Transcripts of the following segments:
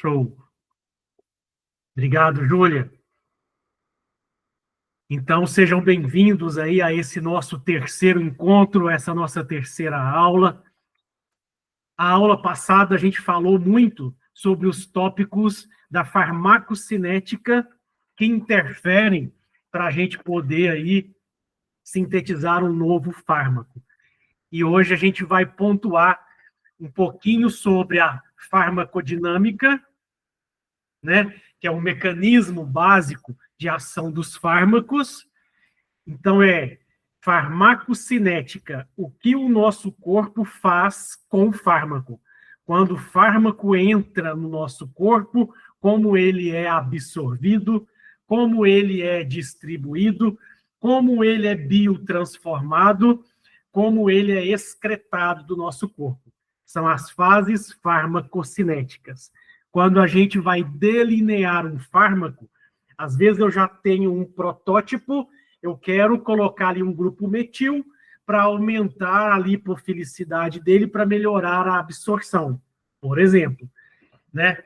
Show. Obrigado, Júlia. Então, sejam bem-vindos aí a esse nosso terceiro encontro, essa nossa terceira aula. A aula passada a gente falou muito sobre os tópicos da farmacocinética que interferem para a gente poder aí sintetizar um novo fármaco. E hoje a gente vai pontuar um pouquinho sobre a farmacodinâmica, né, que é um mecanismo básico de ação dos fármacos. Então, farmacocinética, o que o nosso corpo faz com o fármaco. Quando o fármaco entra no nosso corpo, como ele é absorvido, como ele é distribuído, como ele é biotransformado, como ele é excretado do nosso corpo. São as fases farmacocinéticas. Quando a gente vai delinear um fármaco, às vezes eu já tenho um protótipo, eu quero colocar ali um grupo metil para aumentar a lipofilicidade dele, para melhorar a absorção, por exemplo, né?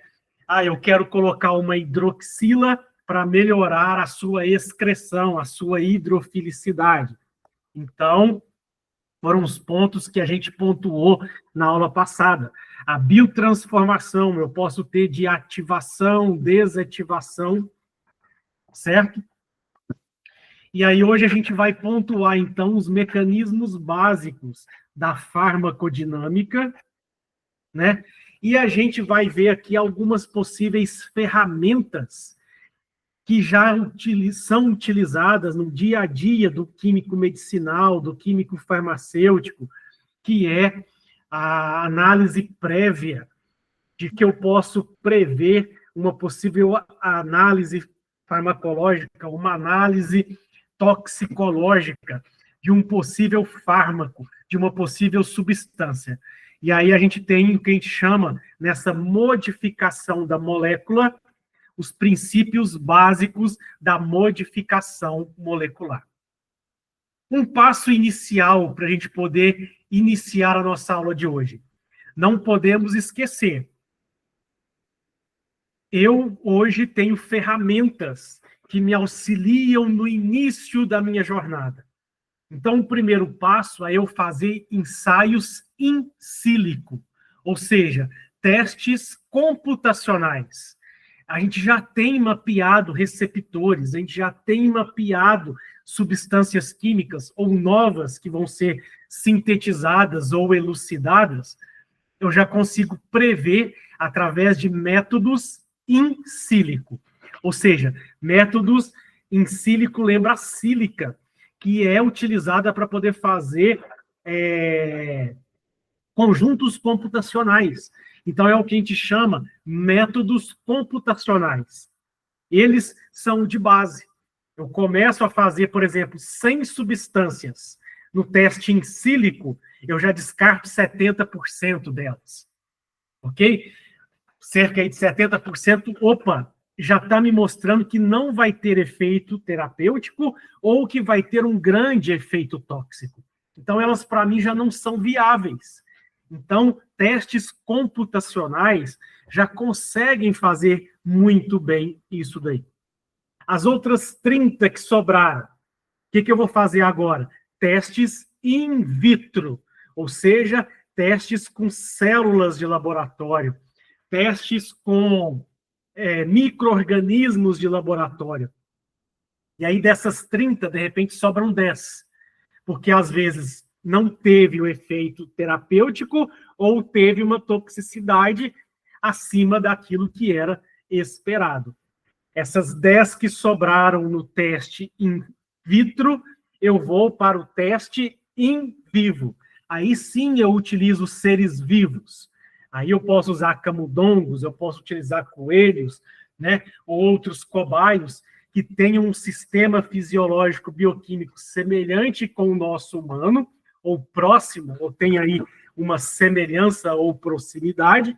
Eu quero colocar uma hidroxila para melhorar a sua excreção, a sua hidrofilicidade. Então, foram os pontos que a gente pontuou na aula passada. A biotransformação, eu posso ter de ativação, desativação, certo? E aí hoje a gente vai pontuar, então, os mecanismos básicos da farmacodinâmica, né? E a gente vai ver aqui algumas possíveis ferramentas que já são utilizadas no dia a dia do químico medicinal, do químico farmacêutico, que é a análise prévia, de que eu posso prever uma possível análise farmacológica, uma análise toxicológica de um possível fármaco, de uma possível substância. E aí a gente tem o que a gente chama, nessa modificação da molécula, os princípios básicos da modificação molecular. Um passo inicial para a gente poder iniciar a nossa aula de hoje. Não podemos esquecer. Eu hoje tenho ferramentas que me auxiliam no início da minha jornada. Então, o primeiro passo é eu fazer ensaios in silico, ou seja, testes computacionais. A gente já tem mapeado receptores, a gente já tem mapeado substâncias químicas ou novas que vão ser sintetizadas ou elucidadas. Eu já consigo prever através de métodos in silico. Ou seja, métodos in silico lembra a sílica, que é utilizada para poder fazer conjuntos computacionais. Então, é o que a gente chama métodos computacionais. Eles são de base. Eu começo a fazer, por exemplo, 100 substâncias. No teste in silico, eu já descarto 70% delas. Ok? Cerca de 70%, já está me mostrando que não vai ter efeito terapêutico ou que vai ter um grande efeito tóxico. Então, elas, para mim, já não são viáveis. Então, testes computacionais já conseguem fazer muito bem isso daí. As outras 30 que sobraram, o que eu vou fazer agora? Testes in vitro, ou seja, testes com células de laboratório, testes com micro-organismos de laboratório. E aí, dessas 30, de repente, sobram 10. Porque, às vezes, não teve o efeito terapêutico ou teve uma toxicidade acima daquilo que era esperado. Essas 10 que sobraram no teste in vitro, eu vou para o teste in vivo. Aí sim eu utilizo seres vivos. Aí eu posso usar camundongos, eu posso utilizar coelhos, né, ou outros cobaios que tenham um sistema fisiológico bioquímico semelhante com o nosso humano, ou próximo, ou tem aí uma semelhança ou proximidade.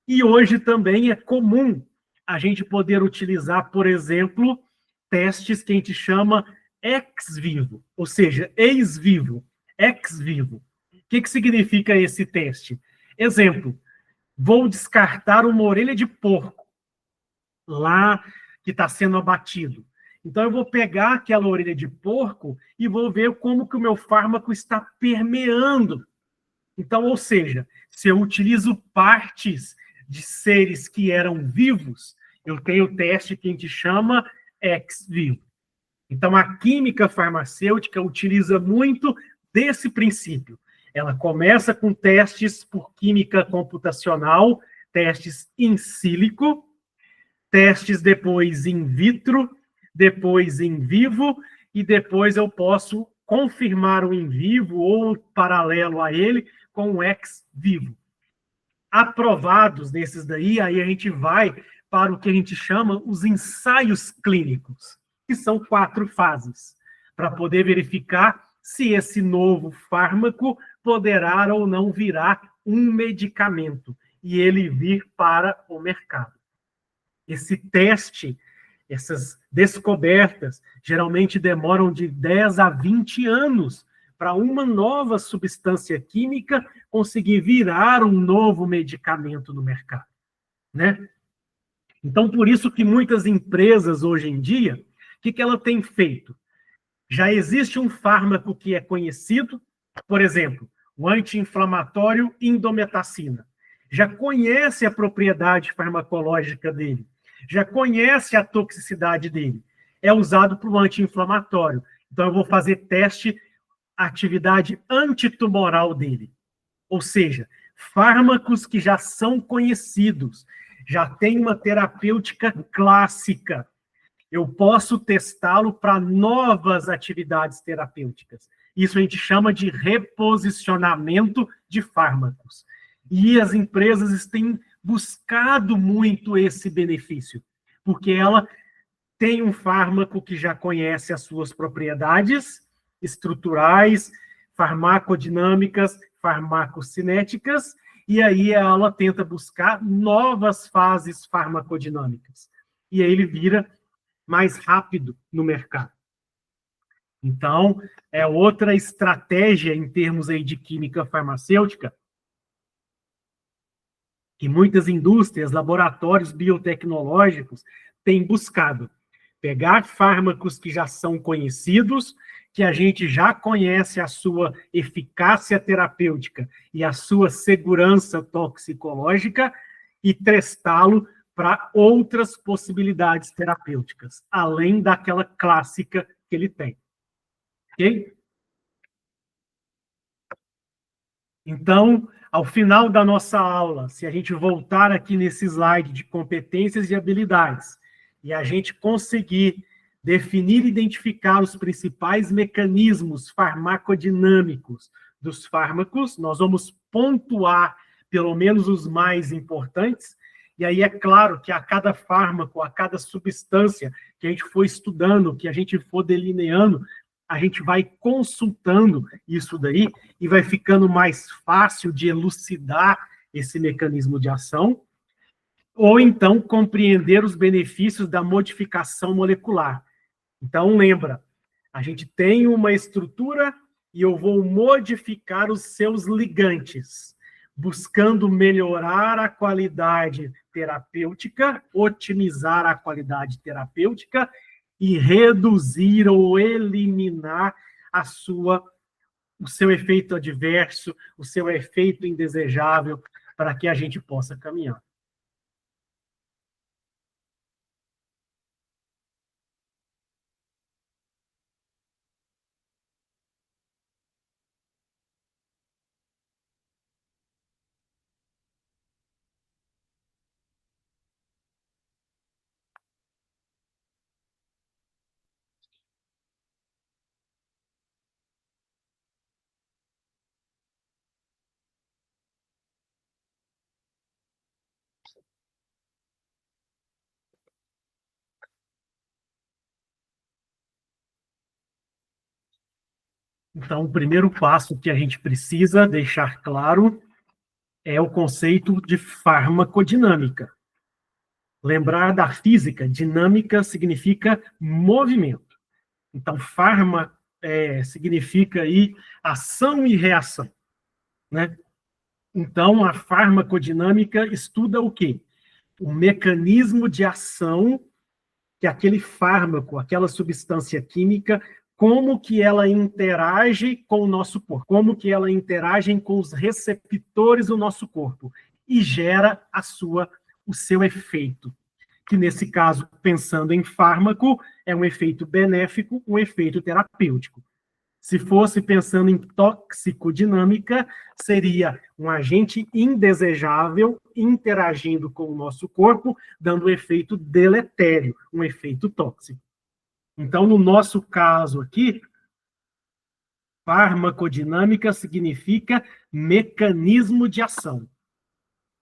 E hoje também é comum a gente poder utilizar, por exemplo, testes que a gente chama ex vivo, ou seja, ex vivo, ex vivo. O que significa esse teste? Exemplo, vou descartar uma orelha de porco lá que está sendo abatido. Então, eu vou pegar aquela orelha de porco e vou ver como que o meu fármaco está permeando. Então, ou seja, se eu utilizo partes de seres que eram vivos, eu tenho o teste que a gente chama ex vivo. Então, a química farmacêutica utiliza muito desse princípio. Ela começa com testes por química computacional, testes in sílico, testes depois in vitro, depois em vivo, e depois eu posso confirmar o in vivo ou paralelo a ele com o ex vivo. Aprovados desses daí, aí a gente vai para o que a gente chama os ensaios clínicos, que são 4 fases, para poder verificar se esse novo fármaco poderá ou não virar um medicamento e ele vir para o mercado. Esse teste, essas descobertas, geralmente demoram de 10 a 20 anos para uma nova substância química conseguir virar um novo medicamento no mercado, né? Então, por isso que muitas empresas, hoje em dia, o que ela tem feito? Já existe um fármaco que é conhecido, por exemplo, o anti-inflamatório indometacina. Já conhece a propriedade farmacológica dele, já conhece a toxicidade dele. É usado para o anti-inflamatório. Então, eu vou fazer teste, atividade antitumoral dele. Ou seja, fármacos que já são conhecidos, já tem uma terapêutica clássica. Eu posso testá-lo para novas atividades terapêuticas. Isso a gente chama de reposicionamento de fármacos. E as empresas têm buscado muito esse benefício, porque ela tem um fármaco que já conhece as suas propriedades estruturais, farmacodinâmicas, farmacocinéticas, e aí ela tenta buscar novas fases farmacodinâmicas. E aí ele vira mais rápido no mercado. Então, é outra estratégia em termos aí de química farmacêutica que muitas indústrias, laboratórios biotecnológicos têm buscado. Pegar fármacos que já são conhecidos, que a gente já conhece a sua eficácia terapêutica e a sua segurança toxicológica e testá-lo para outras possibilidades terapêuticas, além daquela clássica que ele tem. Ok? Então, ao final da nossa aula, se a gente voltar aqui nesse slide de competências e habilidades, e a gente conseguir definir e identificar os principais mecanismos farmacodinâmicos dos fármacos, nós vamos pontuar pelo menos os mais importantes, e aí é claro que a cada fármaco, a cada substância que a gente for estudando, que a gente for delineando, a gente vai consultando isso daí e vai ficando mais fácil de elucidar esse mecanismo de ação, ou então compreender os benefícios da modificação molecular. Então, lembra, a gente tem uma estrutura e eu vou modificar os seus ligantes, buscando melhorar a qualidade terapêutica, otimizar a qualidade terapêutica e reduzir ou eliminar o seu efeito adverso, o seu efeito indesejável, para que a gente possa caminhar. Então, o primeiro passo que a gente precisa deixar claro é o conceito de farmacodinâmica. Lembrar da física, dinâmica significa movimento. Então, significa aí ação e reação, né? Então, a farmacodinâmica estuda o quê? O mecanismo de ação que aquele fármaco, aquela substância química, como que ela interage com o nosso corpo, como que ela interage com os receptores do nosso corpo e gera o seu efeito, que nesse caso, pensando em fármaco, é um efeito benéfico, um efeito terapêutico. Se fosse pensando em toxicodinâmica, seria um agente indesejável interagindo com o nosso corpo, dando um efeito deletério, um efeito tóxico. Então, no nosso caso aqui, farmacodinâmica significa mecanismo de ação.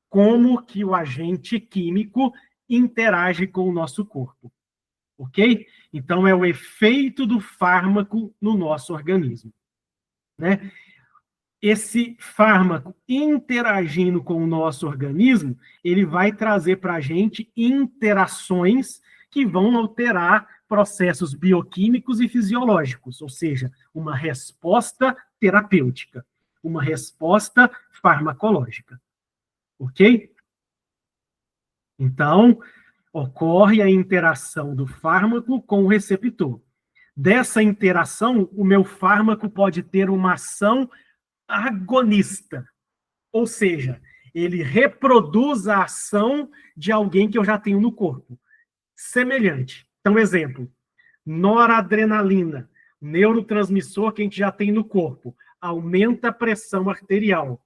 Como que o agente químico interage com o nosso corpo. Ok? Então, é o efeito do fármaco no nosso organismo. Né? Esse fármaco interagindo com o nosso organismo, ele vai trazer para a gente interações que vão alterar processos bioquímicos e fisiológicos, ou seja, uma resposta terapêutica, uma resposta farmacológica. Ok? Então, ocorre a interação do fármaco com o receptor. Dessa interação, o meu fármaco pode ter uma ação agonista, ou seja, ele reproduz a ação de alguém que eu já tenho no corpo. Semelhante. Então, exemplo, noradrenalina, neurotransmissor que a gente já tem no corpo, aumenta a pressão arterial.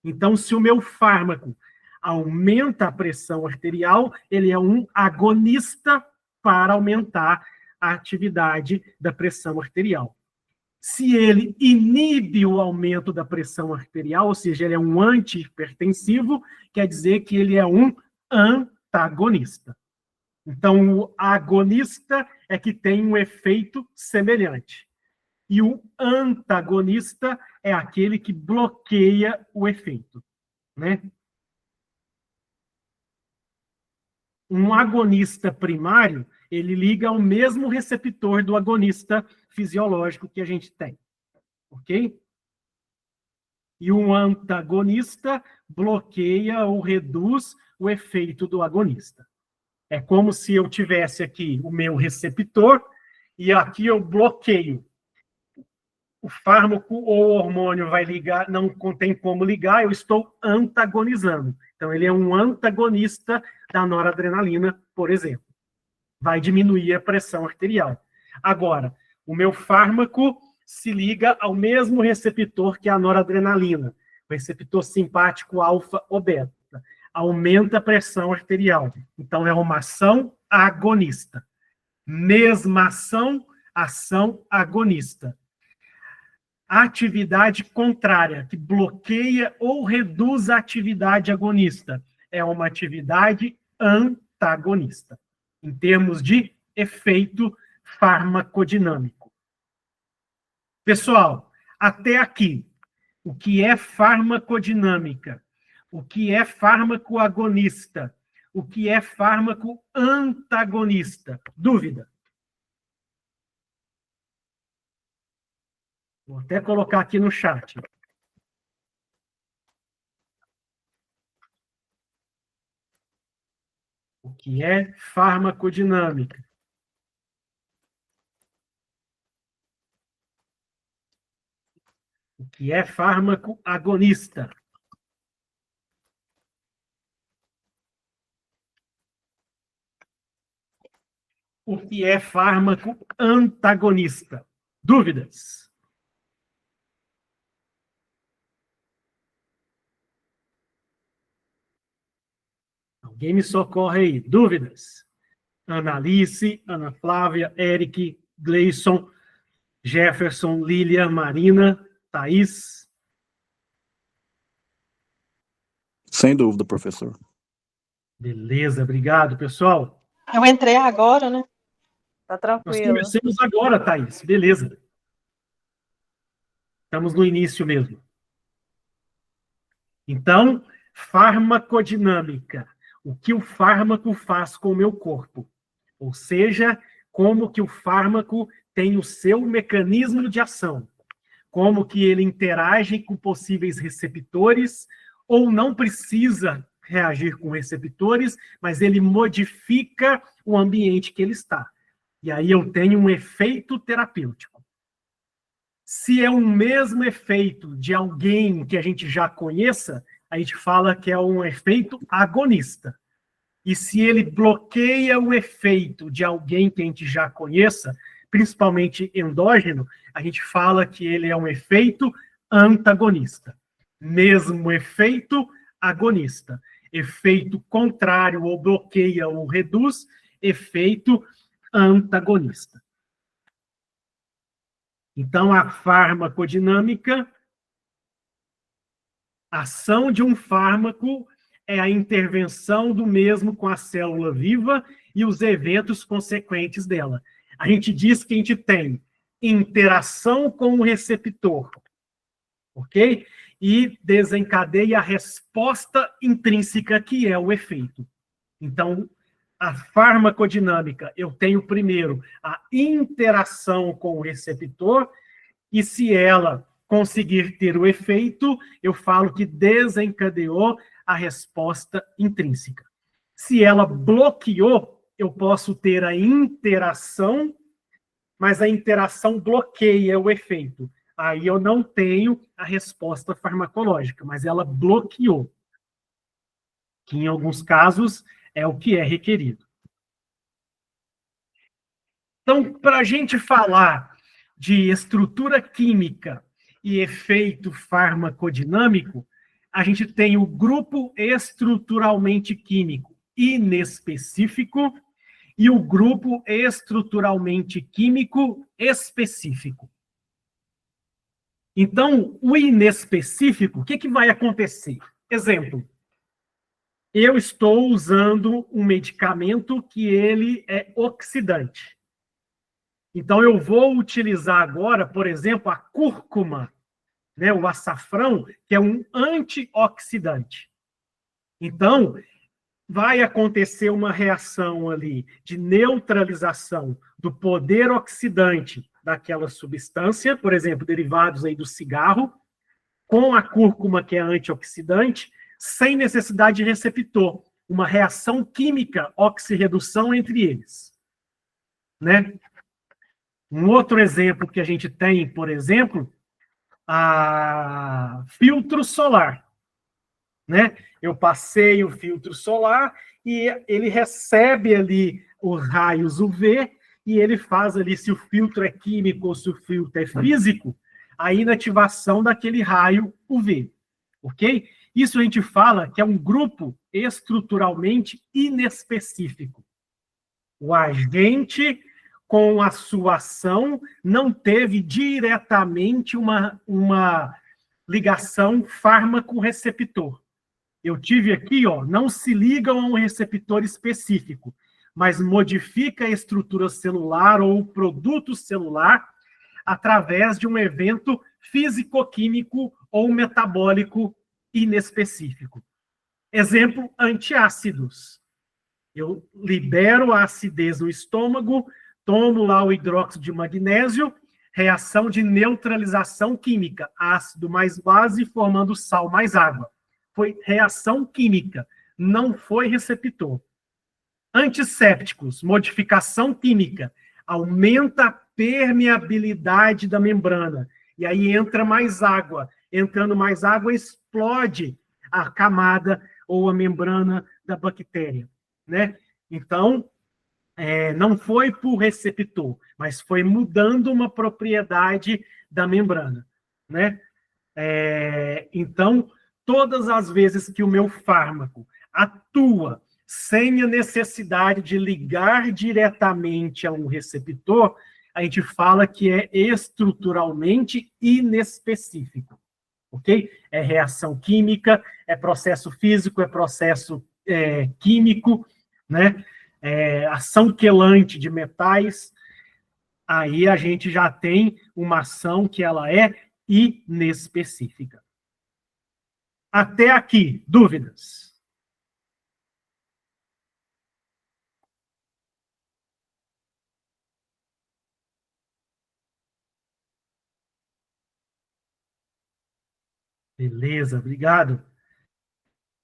Então, se o meu fármaco aumenta a pressão arterial, ele é um agonista para aumentar a atividade da pressão arterial. Se ele inibe o aumento da pressão arterial, ou seja, ele é um antihipertensivo, quer dizer que ele é um antagonista. Então, o agonista é que tem um efeito semelhante. E o antagonista é aquele que bloqueia o efeito. Né? Um agonista primário, ele liga ao mesmo receptor do agonista fisiológico que a gente tem. Ok? E um antagonista bloqueia ou reduz o efeito do agonista. É como se eu tivesse aqui o meu receptor e aqui eu bloqueio. O fármaco ou o hormônio vai ligar, não tem como ligar, eu estou antagonizando. Então, ele é um antagonista da noradrenalina, por exemplo. Vai diminuir a pressão arterial. Agora, o meu fármaco se liga ao mesmo receptor que a noradrenalina, o receptor simpático alfa ou beta. Aumenta a pressão arterial. Então, é uma ação agonista. Mesma ação, ação agonista. Atividade contrária, que bloqueia ou reduz a atividade agonista, é uma atividade antagonista, em termos de efeito farmacodinâmico. Pessoal, até aqui, o que é farmacodinâmica? O que é fármaco agonista? O que é fármaco antagonista? Dúvida? Vou até colocar aqui no chat. O que é farmacodinâmica? O que é fármaco agonista? O que é fármaco antagonista? Dúvidas? Alguém me socorre aí. Dúvidas? Ana Alice, Ana Flávia, Eric, Gleison, Jefferson, Lília, Marina, Thaís. Sem dúvida, professor. Beleza, obrigado, pessoal. Eu entrei agora, né? Tá Nós tranquilo. começamos agora, Thaís. Beleza. Estamos no início mesmo. Então, farmacodinâmica. O que o fármaco faz com o meu corpo? Ou seja, como que o fármaco tem o seu mecanismo de ação. Como que ele interage com possíveis receptores ou não precisa reagir com receptores, mas ele modifica o ambiente que ele está. E aí eu tenho um efeito terapêutico. Se é o mesmo efeito de alguém que a gente já conheça, a gente fala que é um efeito agonista. E se ele bloqueia o efeito de alguém que a gente já conheça, principalmente endógeno, a gente fala que ele é um efeito antagonista. Mesmo efeito agonista. Efeito contrário ou bloqueia ou reduz, efeito antagonista. Então, a farmacodinâmica, a ação de um fármaco é a intervenção do mesmo com a célula viva e os eventos consequentes dela. A gente diz que a gente tem interação com o receptor, ok? E desencadeia a resposta intrínseca, que é o efeito. Então, a farmacodinâmica, eu tenho primeiro a interação com o receptor, e se ela conseguir ter o efeito, eu falo que desencadeou a resposta intrínseca. Se ela bloqueou, eu posso ter a interação, mas a interação bloqueia o efeito. Aí eu não tenho a resposta farmacológica, mas ela bloqueou, que em alguns casos é o que é requerido. Então, para a gente falar de estrutura química e efeito farmacodinâmico, a gente tem o grupo estruturalmente químico inespecífico e o grupo estruturalmente químico específico. Então, o inespecífico, o que vai acontecer? Exemplo, eu estou usando um medicamento que ele é oxidante. Então, eu vou utilizar agora, por exemplo, a cúrcuma, né, o açafrão, que é um antioxidante. Então, vai acontecer uma reação ali de neutralização do poder oxidante daquela substância, por exemplo, derivados aí do cigarro, com a cúrcuma, que é antioxidante, sem necessidade de receptor. Uma reação química, oxirredução entre eles. Né? Um outro exemplo que a gente tem, por exemplo, a filtro solar. Né? Eu passei o filtro solar e ele recebe ali os raios UV e ele faz ali, se o filtro é químico ou se o filtro é físico, a inativação daquele raio UV, ok? Isso a gente fala que é um grupo estruturalmente inespecífico. O agente, com a sua ação, não teve diretamente uma ligação fármaco-receptor. Eu tive aqui, ó, não se ligam a um receptor específico, mas modifica a estrutura celular ou o produto celular através de um evento físico-químico ou metabólico inespecífico. Exemplo, antiácidos. Eu libero a acidez no estômago, tomo lá o hidróxido de magnésio, reação de neutralização química, ácido mais base formando sal mais água. Foi reação química, não foi receptor. Antissépticos, modificação química, aumenta a permeabilidade da membrana, e aí entra mais água. Entrando mais água, explode a camada ou a membrana da bactéria. Né? Então, não foi por receptor, mas foi mudando uma propriedade da membrana. Né? Então, todas as vezes que o meu fármaco atua sem a necessidade de ligar diretamente a um receptor, a gente fala que é estruturalmente inespecífico, ok? É reação química, é processo físico, é processo químico, né? Ação quelante de metais, aí a gente já tem uma ação que ela é inespecífica. Até aqui, dúvidas? Beleza, obrigado.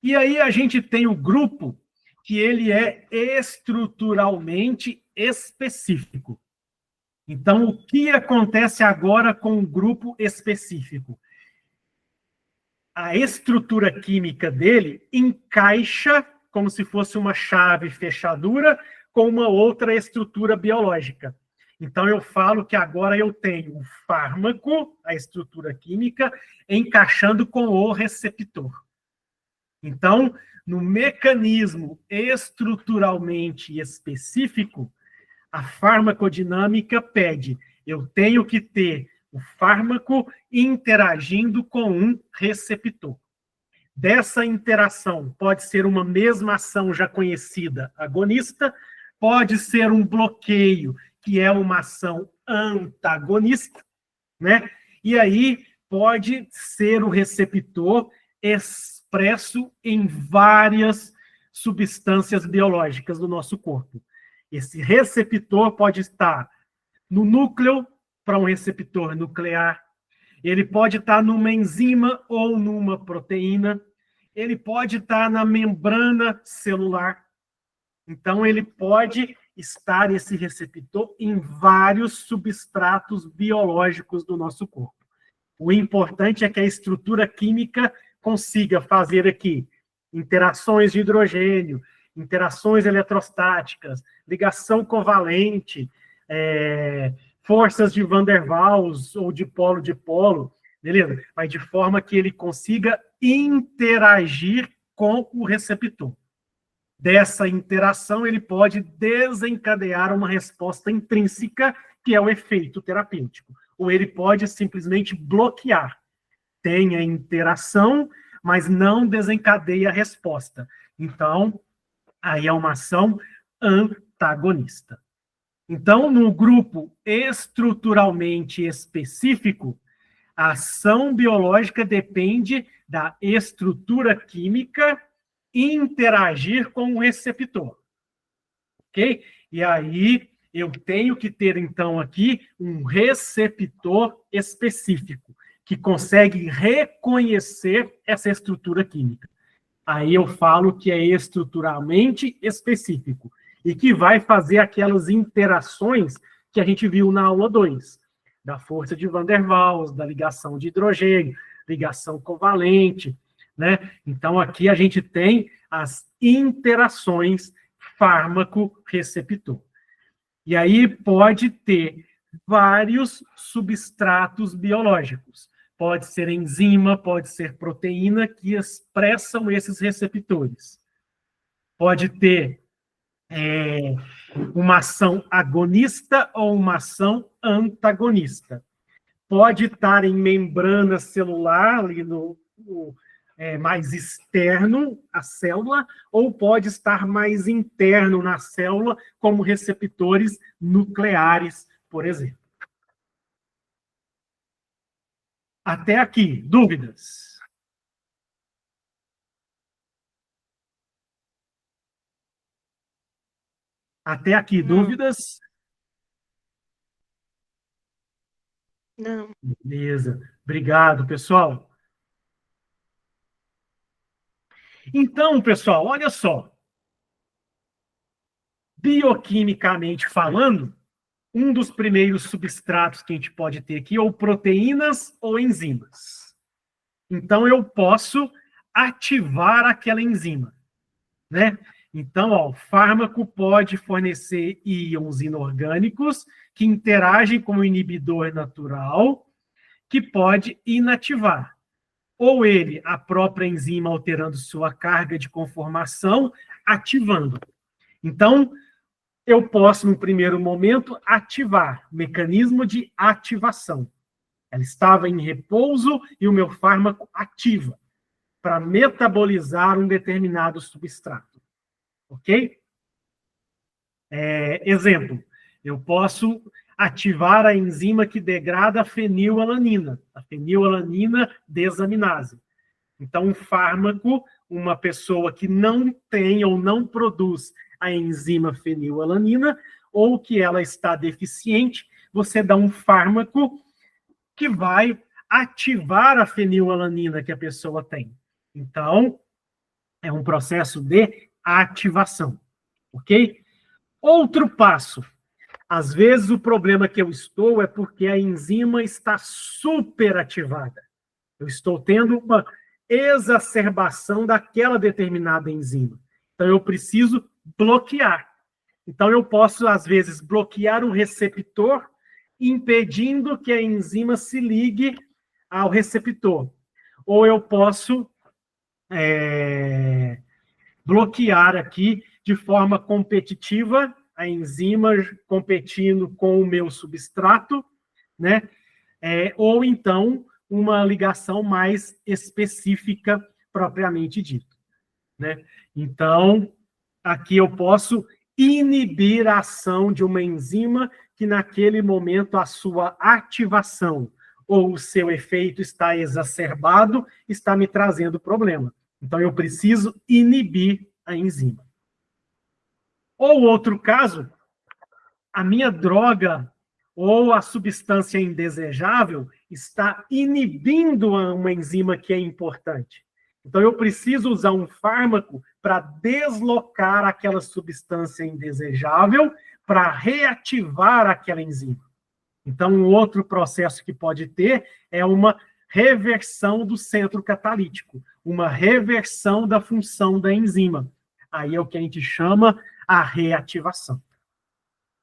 E aí a gente tem o grupo que ele é estruturalmente específico. Então, o que acontece agora com o grupo específico? A estrutura química dele encaixa como se fosse uma chave fechadura com uma outra estrutura biológica. Então, eu falo que agora eu tenho o fármaco, a estrutura química, encaixando com o receptor. Então, no mecanismo estruturalmente específico, a farmacodinâmica pede, eu tenho que ter o fármaco interagindo com um receptor. Dessa interação, pode ser uma mesma ação já conhecida, agonista, pode ser um bloqueio, que é uma ação antagonista, né? E aí pode ser o receptor expresso em várias substâncias biológicas do nosso corpo. Esse receptor pode estar no núcleo, para um receptor nuclear, ele pode estar numa enzima ou numa proteína, ele pode estar na membrana celular. Então, ele pode estar, esse receptor, em vários substratos biológicos do nosso corpo. O importante é que a estrutura química consiga fazer aqui interações de hidrogênio, interações eletrostáticas, ligação covalente, forças de Van der Waals ou de polo, beleza? Mas de forma que ele consiga interagir com o receptor. Dessa interação, ele pode desencadear uma resposta intrínseca, que é o efeito terapêutico. Ou ele pode simplesmente bloquear. Tem a interação, mas não desencadeia a resposta. Então, aí é uma ação antagonista. Então, no grupo estruturalmente específico, a ação biológica depende da estrutura química interagir com o receptor. Ok? E aí, eu tenho que ter, então, aqui um receptor específico, que consegue reconhecer essa estrutura química. Aí eu falo que é estruturalmente específico, e que vai fazer aquelas interações que a gente viu na aula 2, da força de Van der Waals, da ligação de hidrogênio, ligação covalente, né? Então, aqui a gente tem as interações fármaco-receptor. E aí pode ter vários substratos biológicos. Pode ser enzima, pode ser proteína que expressam esses receptores. Pode ter uma ação agonista ou uma ação antagonista. Pode estar em membrana celular, ali mais externo à célula, ou pode estar mais interno na célula, como receptores nucleares, por exemplo. Até aqui, dúvidas? Até aqui, dúvidas? Não. Beleza. Obrigado, pessoal. Então, pessoal, olha só. Bioquimicamente falando, um dos primeiros substratos que a gente pode ter aqui, ou proteínas ou enzimas. Então, eu posso ativar aquela enzima, né? Então, ó, o fármaco pode fornecer íons inorgânicos que interagem com o inibidor natural, que pode inativar. Ou ele, a própria enzima, alterando sua carga de conformação, ativando. Então, eu posso, no primeiro momento, ativar, mecanismo de ativação. Ela estava em repouso e o meu fármaco ativa para metabolizar um determinado substrato. Ok? Exemplo, eu posso ativar a enzima que degrada a fenilalanina, desaminase. Então, um fármaco, uma pessoa que não tem ou não produz a enzima fenilalanina, ou que ela está deficiente, você dá um fármaco que vai ativar a fenilalanina que a pessoa tem. Então, É um processo de ativação, ok? Outro passo. Às vezes o problema que eu estou é porque a enzima está superativada. Eu estou tendo uma exacerbação daquela determinada enzima. Então eu preciso bloquear. Então eu posso, às vezes, bloquear o receptor, impedindo que a enzima se ligue ao receptor. Ou eu posso bloquear aqui de forma competitiva, a enzima competindo com o meu substrato, né? Ou então uma ligação mais específica propriamente dita, né? Então, aqui eu posso inibir a ação de uma enzima que naquele momento a sua ativação ou o seu efeito está exacerbado, está me trazendo problema. Então, eu preciso inibir a enzima. Ou outro caso, a minha droga ou a substância indesejável está inibindo uma enzima que é importante. Então, eu preciso usar um fármaco para deslocar aquela substância indesejável para reativar aquela enzima. Então, um outro processo que pode ter é uma reversão do centro catalítico, uma reversão da função da enzima. Aí é o que a gente chama a reativação.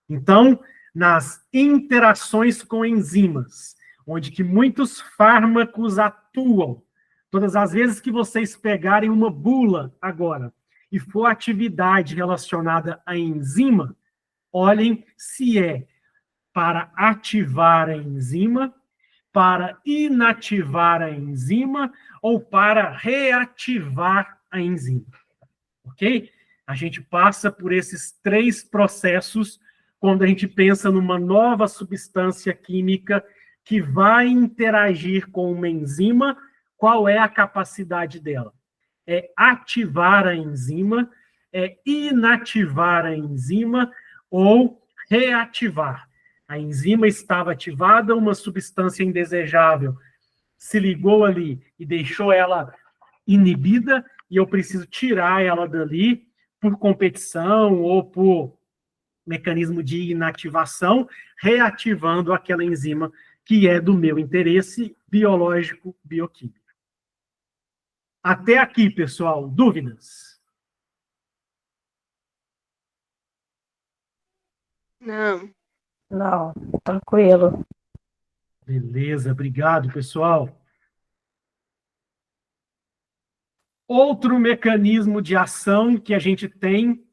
Então, nas interações com enzimas, onde que muitos fármacos atuam, todas as vezes que vocês pegarem uma bula agora e for atividade relacionada à enzima, olhem se é para ativar a enzima, para inativar a enzima ou para reativar a enzima. Ok? A gente passa por esses 3 processos quando a gente pensa numa nova substância química que vai interagir com uma enzima. Qual é a capacidade dela? É ativar a enzima, é inativar a enzima ou reativar. A enzima estava ativada, uma substância indesejável se ligou ali e deixou ela inibida, e eu preciso tirar ela dali por competição ou por mecanismo de inativação, reativando aquela enzima que é do meu interesse biológico, bioquímico. Até aqui, pessoal, dúvidas? Não. Não, tranquilo. Beleza, obrigado, pessoal. Outro mecanismo de ação que a gente tem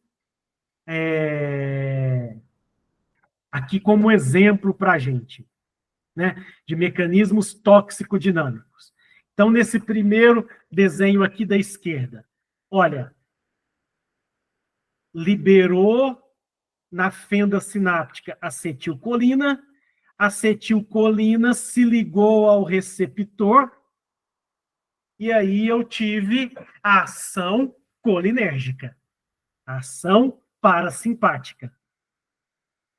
aqui como exemplo para a gente, né, de mecanismos tóxico-dinâmicos. Então, nesse primeiro desenho aqui da esquerda, olha, liberou na fenda sináptica acetilcolina se ligou ao receptor, e aí eu tive a ação colinérgica, a ação parasimpática.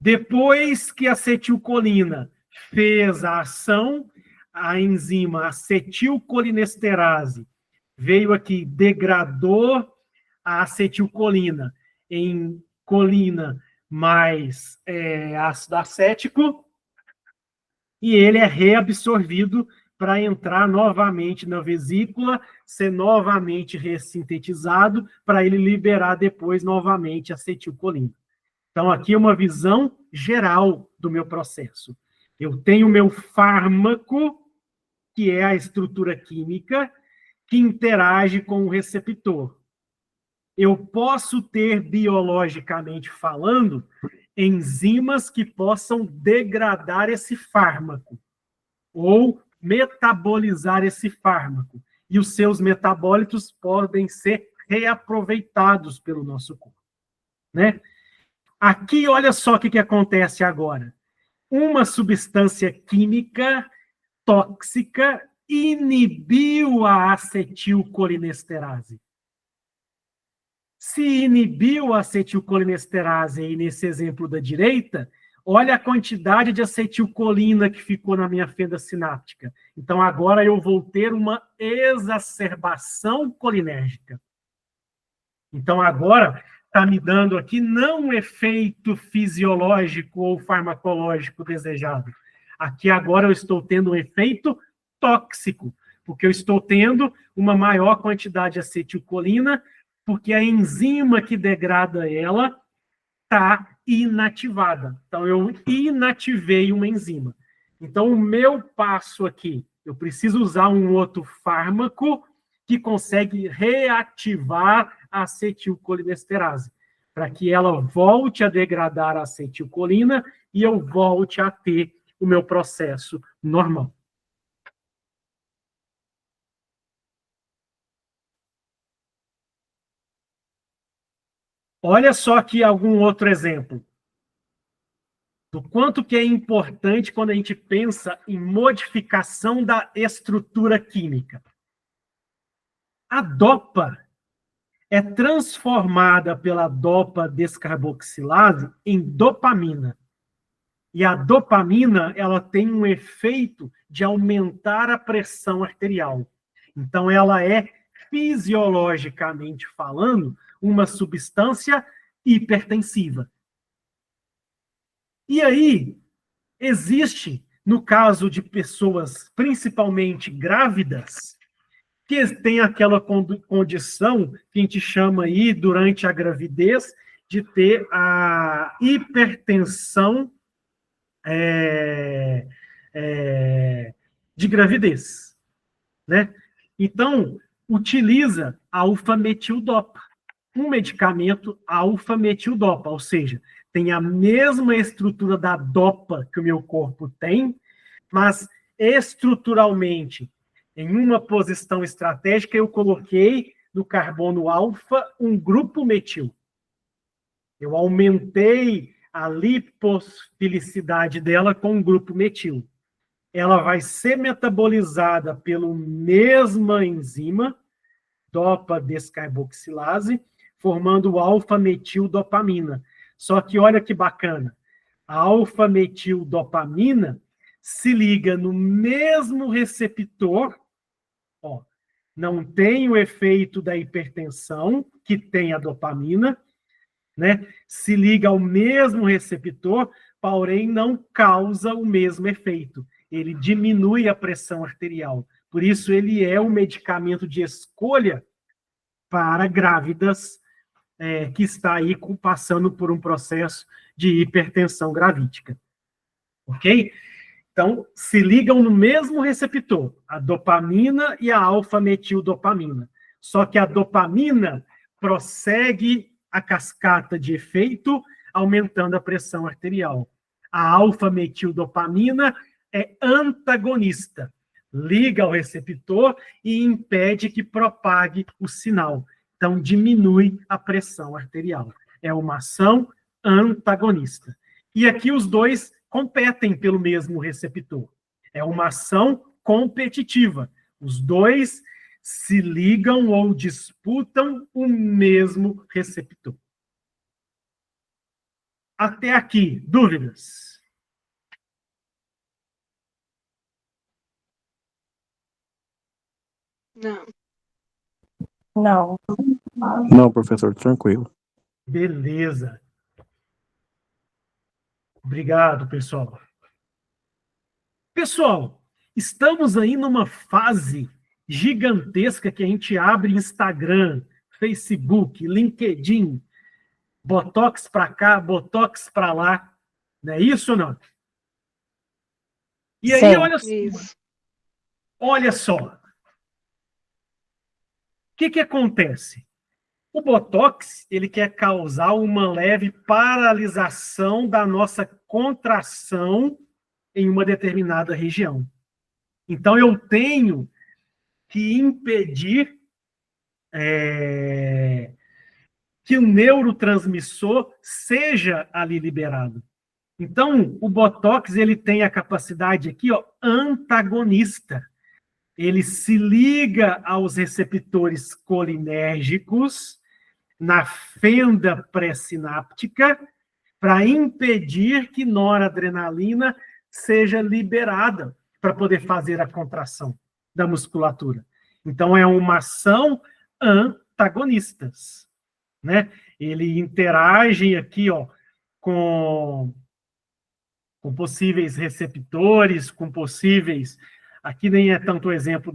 Depois que a acetilcolina fez a ação, a enzima acetilcolinesterase veio aqui, degradou a acetilcolina em colina mais ácido acético, e ele é reabsorvido para entrar novamente na vesícula, ser novamente ressintetizado, para ele liberar depois novamente a acetilcolina. Então, aqui é uma visão geral do meu processo. Eu tenho o meu fármaco, que é a estrutura química, que interage com o receptor. Eu posso ter, biologicamente falando, enzimas que possam degradar esse fármaco, ou metabolizar esse fármaco. E os seus metabólitos podem ser reaproveitados pelo nosso corpo, né? Aqui, olha só o que acontece agora. Uma substância química tóxica inibiu a acetilcolinesterase. Se inibiu a acetilcolinesterase aí nesse exemplo da direita, olha a quantidade de acetilcolina que ficou na minha fenda sináptica. Então, agora eu vou ter uma exacerbação colinérgica. Então, agora, está me dando aqui não um efeito fisiológico ou farmacológico desejado. Aqui, agora, eu estou tendo um efeito tóxico, porque eu estou tendo uma maior quantidade de acetilcolina, porque a enzima que degrada ela está inativada. Então, eu inativei uma enzima. Então, o meu passo aqui, eu preciso usar um outro fármaco que consegue reativar a acetilcolinesterase, para que ela volte a degradar a acetilcolina e eu volte a ter o meu processo normal. Olha só aqui algum outro exemplo do quanto que é importante quando a gente pensa em modificação da estrutura química. A dopa é transformada pela dopa descarboxilase em dopamina. E a dopamina, ela tem um efeito de aumentar a pressão arterial. Então, ela é, fisiologicamente falando, uma substância hipertensiva. E aí, existe, no caso de pessoas principalmente grávidas, que tem aquela condição que a gente chama aí, durante a gravidez, de ter a hipertensão de gravidez, né? Então, utiliza alfa-metildopa, um medicamento alfa-metildopa, ou seja, tem a mesma estrutura da dopa que o meu corpo tem, mas estruturalmente, em uma posição estratégica, eu coloquei no carbono alfa um grupo metil. Eu aumentei a lipofilicidade dela com um grupo metil. Ela vai ser metabolizada pela mesma enzima, dopa descarboxilase, formando alfa-metildopamina. Só que olha que bacana, a alfa-metildopamina se liga no mesmo receptor, ó, não tem o efeito da hipertensão, que tem a dopamina, né? Se liga ao mesmo receptor, porém não causa o mesmo efeito. Ele diminui a pressão arterial. Por isso, ele é um medicamento de escolha para grávidas que está aí passando por um processo de hipertensão gravídica. Ok? Então, se ligam no mesmo receptor, a dopamina e a alfa-metildopamina. Só que a dopamina prossegue a cascata de efeito, aumentando a pressão arterial. A alfa-metildopamina é antagonista, liga ao receptor e impede que propague o sinal. Então, diminui a pressão arterial. É uma ação antagonista. E aqui os dois competem pelo mesmo receptor. É uma ação competitiva. Os dois se ligam ou disputam o mesmo receptor. Até aqui, dúvidas? Não. Não. Não, professor, tranquilo. Beleza. Obrigado, pessoal. Pessoal, estamos aí numa fase gigantesca que a gente abre Instagram, Facebook, LinkedIn, Botox para cá, Botox para lá. Não é isso ou não? E aí, Sim. olha só. O que acontece? O Botox, ele quer causar uma leve paralisação da nossa contração em uma determinada região. Então, eu tenho que impedir que o neurotransmissor seja ali liberado. Então, o Botox, ele tem a capacidade aqui, ó, antagonista. Ele se liga aos receptores colinérgicos na fenda pré-sináptica para impedir que noradrenalina seja liberada para poder fazer a contração da musculatura. Então, é uma ação antagonistas. né? Ele interage aqui, ó, com possíveis receptores, com possíveis... Aqui nem é tanto o exemplo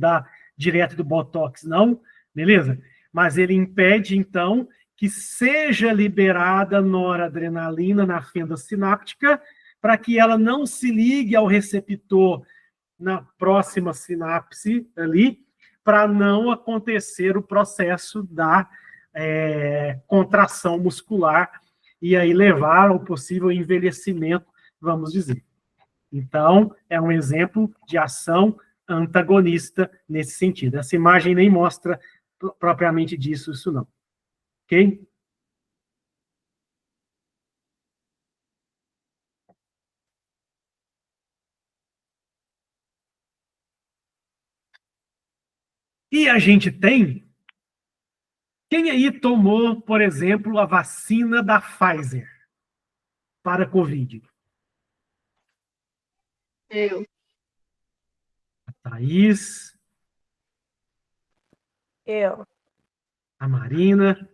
direto do Botox, não, beleza? Mas ele impede, então, que seja liberada noradrenalina na fenda sináptica para que ela não se ligue ao receptor na próxima sinapse ali, para não acontecer o processo da contração muscular e aí levar ao possível envelhecimento, vamos dizer. Então, é um exemplo de ação antagonista nesse sentido. Essa imagem nem mostra propriamente disso, isso não. Ok? E a gente tem... Quem aí tomou, por exemplo, a vacina da Pfizer para a Covid? Eu. A Thaís, Eu. a Marina.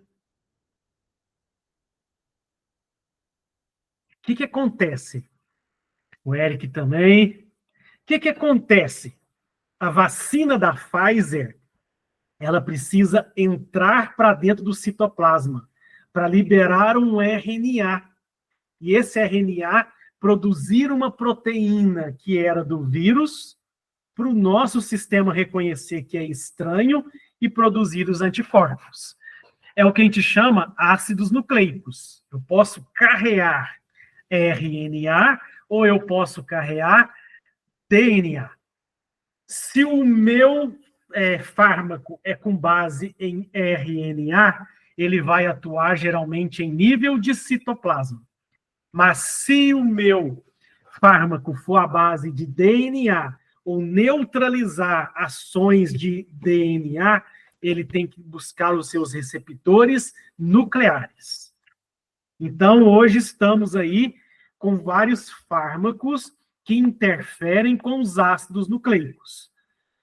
O que acontece? O Eric também. O que acontece? A vacina da Pfizer, ela precisa entrar para dentro do citoplasma para liberar um RNA. E esse RNA produzir uma proteína que era do vírus para o nosso sistema reconhecer que é estranho e produzir os anticorpos. É o que a gente chama ácidos nucleicos. Eu posso carrear RNA ou eu posso carrear DNA. Se o meu fármaco é com base em RNA, ele vai atuar geralmente em nível de citoplasma. Mas se o meu fármaco for à base de DNA ou neutralizar ações de DNA, ele tem que buscar os seus receptores nucleares. Então, hoje estamos aí com vários fármacos que interferem com os ácidos nucleicos,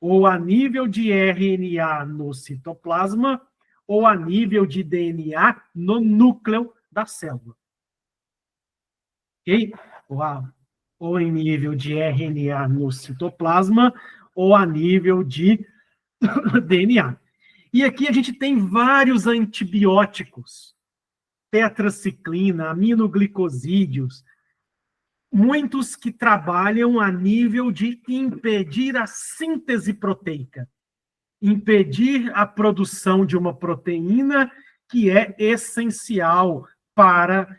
ou a nível de RNA no citoplasma, ou a nível de DNA no núcleo da célula. Ok? Ou em nível de RNA no citoplasma, ou a nível de DNA. E aqui a gente tem vários antibióticos, tetraciclina, aminoglicosídeos, muitos que trabalham a nível de impedir a síntese proteica, impedir a produção de uma proteína que é essencial para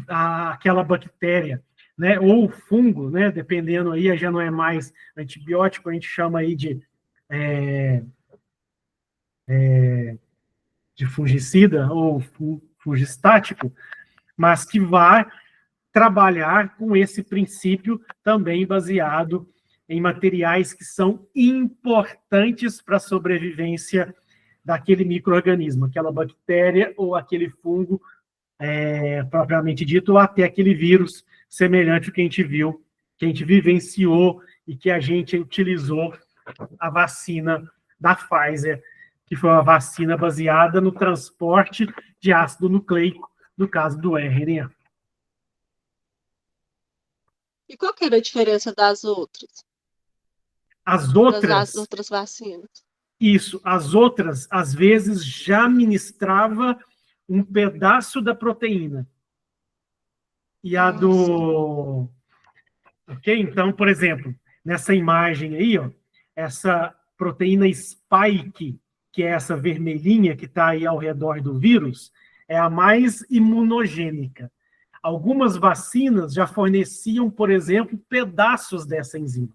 aquela bactéria, né, ou fungo, né, dependendo aí, já não é mais antibiótico, a gente chama aí de fungicida ou fungistático, mas que vai trabalhar com esse princípio também baseado em materiais que são importantes para a sobrevivência daquele micro-organismo, aquela bactéria ou aquele fungo propriamente dito, ou até aquele vírus semelhante ao que a gente viu, que a gente vivenciou e que a gente utilizou a vacina da Pfizer, que foi uma vacina baseada no transporte de ácido nucleico, no caso do RNA. E qual que era a diferença das outras? As outras... Das outras vacinas? Isso, as outras, às vezes, já ministrava um pedaço da proteína. E a do... Ok? Então, por exemplo, nessa imagem aí, ó, essa proteína spike, que é essa vermelhinha que está aí ao redor do vírus, é a mais imunogênica. Algumas vacinas já forneciam, por exemplo, pedaços dessa enzima.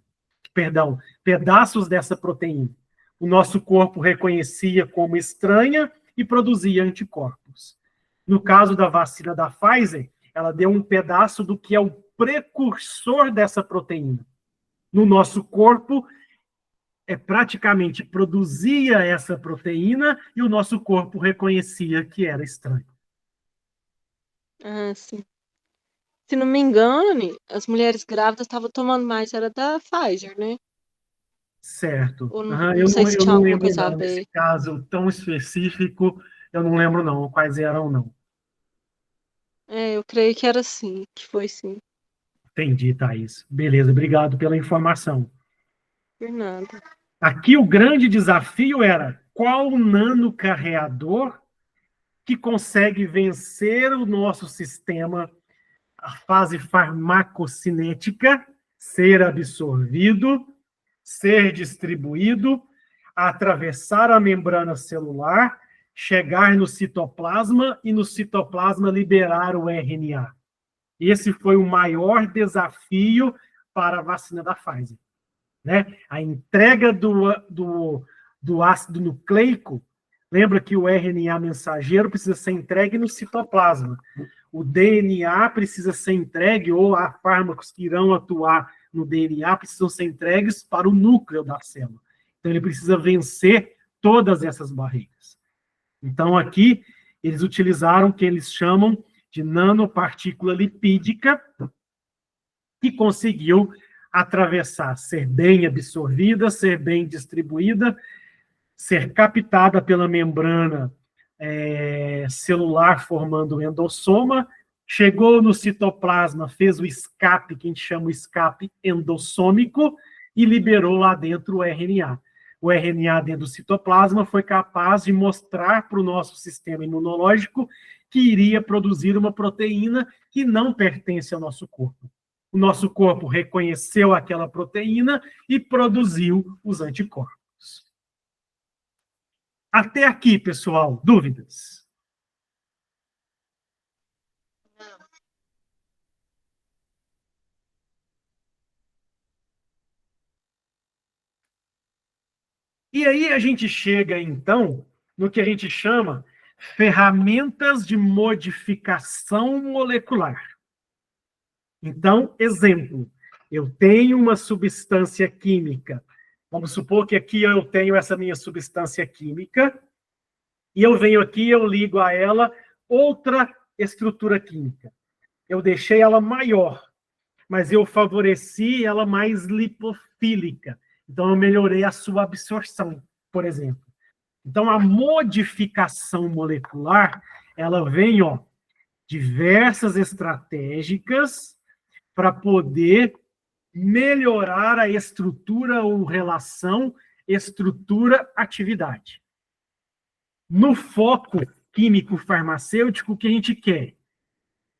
Perdão, pedaços dessa proteína. O nosso corpo reconhecia como estranha e produzia anticorpos. No caso da vacina da Pfizer, ela deu um pedaço do que é o precursor dessa proteína. No nosso corpo, praticamente produzia essa proteína e o nosso corpo reconhecia que era estranho. Ah, sim. Se não me engano, as mulheres grávidas estavam tomando mais, era da Pfizer, né? Certo. Ou não sei se eu tinha não alguma lembro coisa a não, nesse ver. caso tão específico, Eu não lembro, não, quais eram, não. Eu creio que era sim, que foi sim. Entendi, Thaís. Beleza, obrigado pela informação. Por nada. Aqui o grande desafio era qual nanocarreador que consegue vencer o nosso sistema, a fase farmacocinética, ser absorvido, ser distribuído, atravessar a membrana celular, chegar no citoplasma e no citoplasma liberar o RNA. Esse foi o maior desafio para a vacina da Pfizer. Né? A entrega do ácido nucleico, lembra que o RNA mensageiro precisa ser entregue no citoplasma. O DNA precisa ser entregue, ou há fármacos que irão atuar no DNA, precisam ser entregues para o núcleo da célula. Então, ele precisa vencer todas essas barreiras. Então, aqui, eles utilizaram o que eles chamam de nanopartícula lipídica, que conseguiu atravessar, ser bem absorvida, ser bem distribuída, ser captada pela membrana celular, formando o endossoma, chegou no citoplasma, fez o escape, que a gente chama o escape endossômico, e liberou lá dentro o RNA. O RNA dentro do citoplasma foi capaz de mostrar para o nosso sistema imunológico que iria produzir uma proteína que não pertence ao nosso corpo. O nosso corpo reconheceu aquela proteína e produziu os anticorpos. Até aqui, pessoal, dúvidas? E aí a gente chega, então, no que a gente chama ferramentas de modificação molecular. Então, exemplo, eu tenho uma substância química. Vamos supor que aqui eu tenho essa minha substância química, e eu venho aqui e eu ligo a ela outra estrutura química. Eu deixei ela maior, mas eu favoreci ela mais lipofílica. Então, eu melhorei a sua absorção, por exemplo. Então, a modificação molecular, ela vem, diversas estratégicas para poder melhorar a estrutura ou relação estrutura-atividade. No foco químico-farmacêutico, o que a gente quer?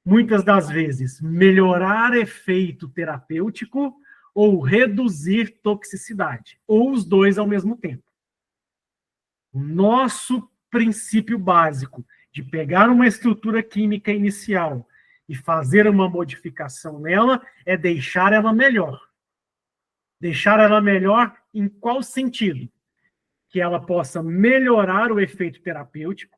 Muitas das vezes, melhorar efeito terapêutico ou reduzir toxicidade, ou os dois ao mesmo tempo. O nosso princípio básico de pegar uma estrutura química inicial e fazer uma modificação nela é deixar ela melhor. Deixar ela melhor em qual sentido? Que ela possa melhorar o efeito terapêutico,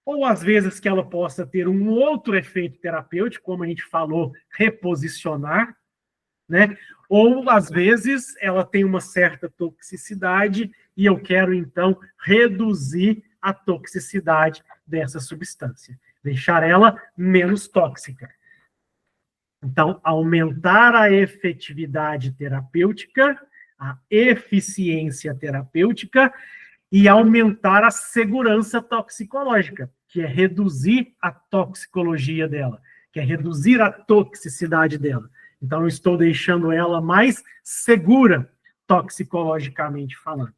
ou às vezes que ela possa ter um outro efeito terapêutico, como a gente falou, reposicionar, né? Ou às vezes ela tem uma certa toxicidade e eu quero então reduzir a toxicidade dessa substância, deixar ela menos tóxica. Então, aumentar a efetividade terapêutica, a eficiência terapêutica e aumentar a segurança toxicológica, que é reduzir a toxicologia dela, que é reduzir a toxicidade dela. Então, eu estou deixando ela mais segura, toxicologicamente falando.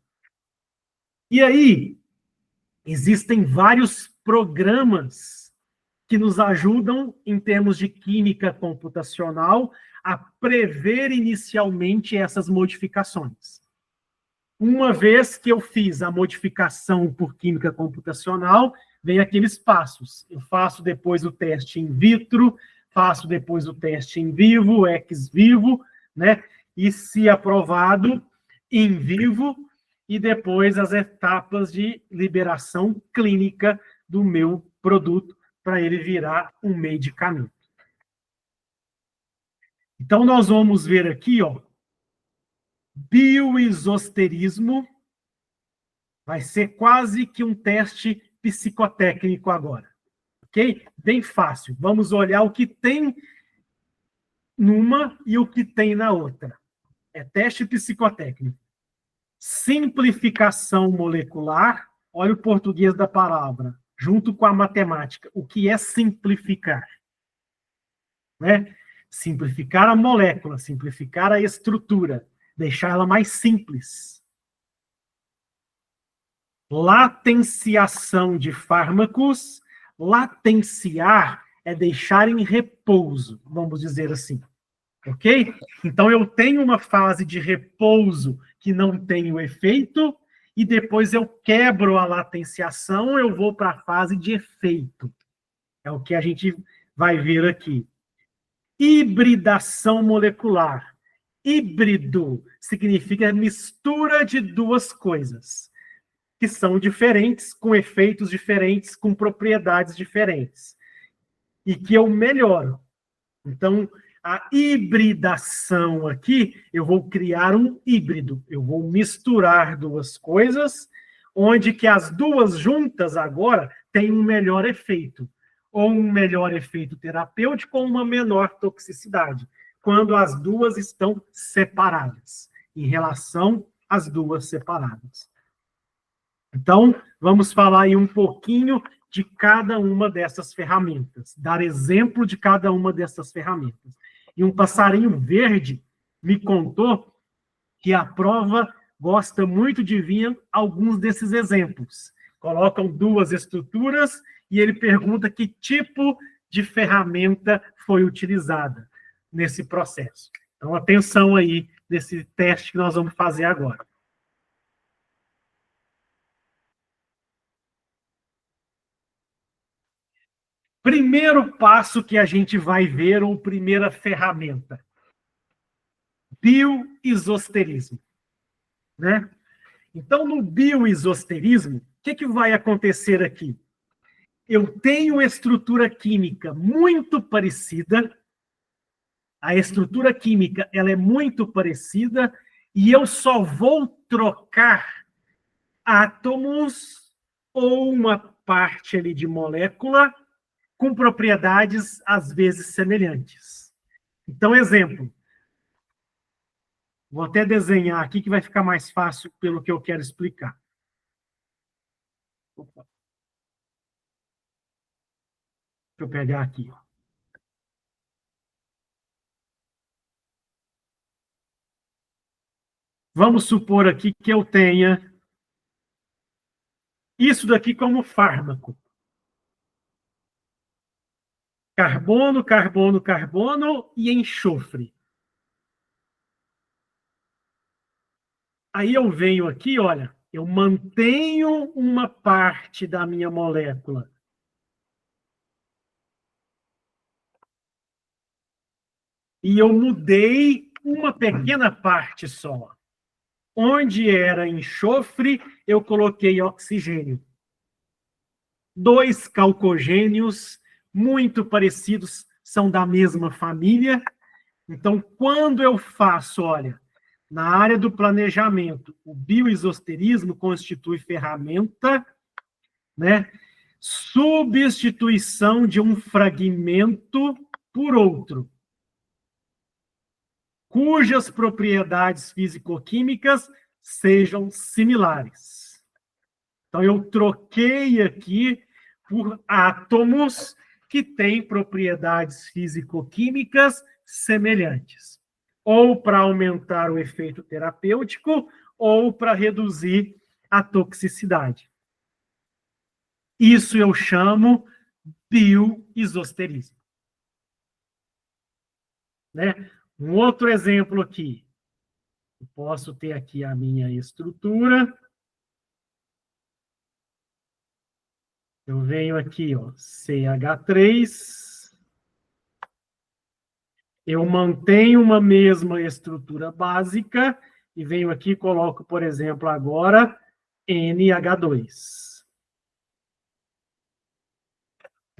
E aí, existem vários programas que nos ajudam, em termos de química computacional, a prever inicialmente essas modificações. Uma vez que eu fiz a modificação por química computacional, vem aqueles passos. Eu faço depois o teste in vitro, faço depois o teste em vivo, ex vivo, né? E, se aprovado, in vivo, e depois as etapas de liberação clínica do meu produto para ele virar um medicamento. Então, nós vamos ver aqui, bioisosterismo. Vai ser quase que um teste psicotécnico agora. Ok? Bem fácil. Vamos olhar o que tem numa e o que tem na outra. É teste psicotécnico. Simplificação molecular. Olha o português da palavra. junto com a matemática. O que é simplificar? Né? Simplificar a molécula, simplificar a estrutura, deixar ela mais simples. Latenciação de fármacos. Latenciar é deixar em repouso, vamos dizer assim. Ok? Então, eu tenho uma fase de repouso que não tem o efeito, e depois eu quebro a latenciação, eu vou para a fase de efeito. É o que a gente vai ver aqui. Hibridação molecular. Híbrido significa mistura de duas coisas, que são diferentes, com efeitos diferentes, com propriedades diferentes, e que eu melhoro. Então, a hibridação aqui, eu vou criar um híbrido, eu vou misturar duas coisas, onde que as duas juntas agora têm um melhor efeito, ou um melhor efeito terapêutico, ou uma menor toxicidade, quando as duas estão separadas, em relação às duas separadas. Então, vamos falar aí um pouquinho de cada uma dessas ferramentas, dar exemplo de cada uma dessas ferramentas. E um passarinho verde me contou que a prova gosta muito de vir alguns desses exemplos. Colocam duas estruturas e ele pergunta que tipo de ferramenta foi utilizada nesse processo. Então, atenção aí nesse teste que nós vamos fazer agora. Primeiro passo que a gente vai ver, ou primeira ferramenta, bioisosterismo. Né? Então, no bioisosterismo, o que vai acontecer aqui? Eu tenho estrutura química muito parecida, a estrutura química ela é muito parecida, e eu só vou trocar átomos ou uma parte ali de molécula com propriedades, às vezes, semelhantes. Então, exemplo. Vou até desenhar aqui, que vai ficar mais fácil pelo que eu quero explicar. Opa. Deixa eu pegar aqui. Vamos supor aqui que eu tenha isso daqui como fármaco. Carbono, carbono, carbono e enxofre. Aí eu venho aqui, olha, eu mantenho uma parte da minha molécula. E eu mudei uma pequena parte só. Onde era enxofre, eu coloquei oxigênio. Dois calcogênios muito parecidos, são da mesma família. Então, quando eu faço, olha, na área do planejamento, o bioisosterismo constitui ferramenta, né? Substituição de um fragmento por outro, cujas propriedades físico-químicas sejam similares. Então, eu troquei aqui por átomos que têm propriedades físico-químicas semelhantes, ou para aumentar o efeito terapêutico, ou para reduzir a toxicidade. Isso eu chamo bioisosterismo. Né? Um outro exemplo aqui. Eu posso ter aqui a minha estrutura. Eu venho aqui, ó, CH3. Eu mantenho uma mesma estrutura básica e venho aqui e coloco, por exemplo, agora NH2.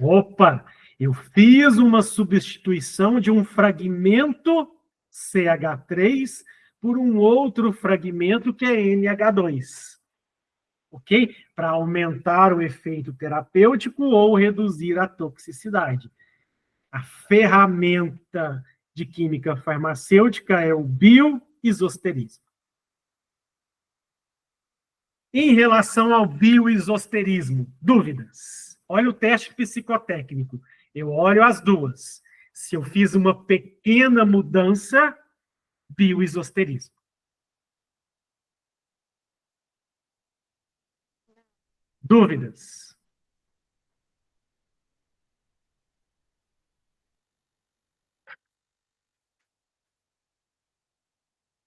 Opa! Eu fiz uma substituição de um fragmento CH3 por um outro fragmento que é NH2. Ok? Para aumentar o efeito terapêutico ou reduzir a toxicidade. A ferramenta de química farmacêutica é o bioisosterismo. Em relação ao bioisosterismo, dúvidas? Olha o teste psicotécnico. Eu olho as duas. Se eu fiz uma pequena mudança, bioisosterismo. Dúvidas?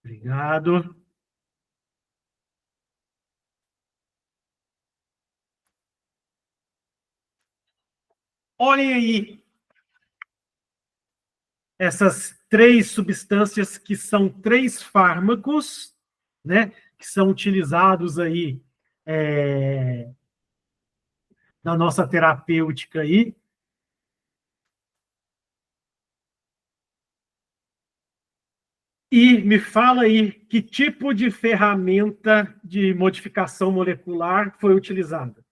Obrigado. Olhem aí essas três substâncias que são três fármacos, né, que são utilizados aí na nossa terapêutica aí. E me fala aí que tipo de ferramenta de modificação molecular foi utilizada.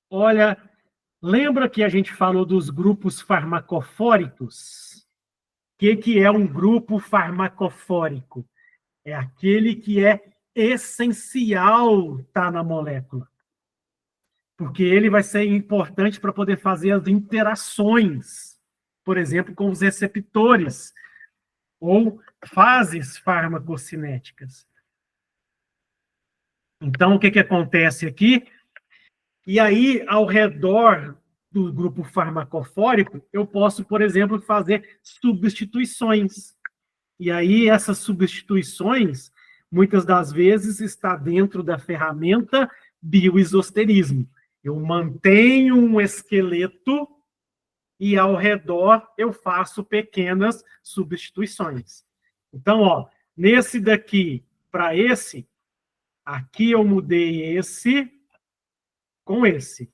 Olha, lembra que a gente falou dos grupos farmacofóricos? O que é um grupo farmacofórico? É aquele que é essencial estar na molécula, porque ele vai ser importante para poder fazer as interações, por exemplo, com os receptores ou fases farmacocinéticas. Então, o que acontece aqui? E aí, ao redor do grupo farmacofórico, eu posso, por exemplo, fazer substituições. E aí, essas substituições, muitas das vezes, está dentro da ferramenta bioisosterismo. Eu mantenho um esqueleto e, ao redor, eu faço pequenas substituições. Então, ó, nesse daqui para esse, aqui eu mudei esse com esse.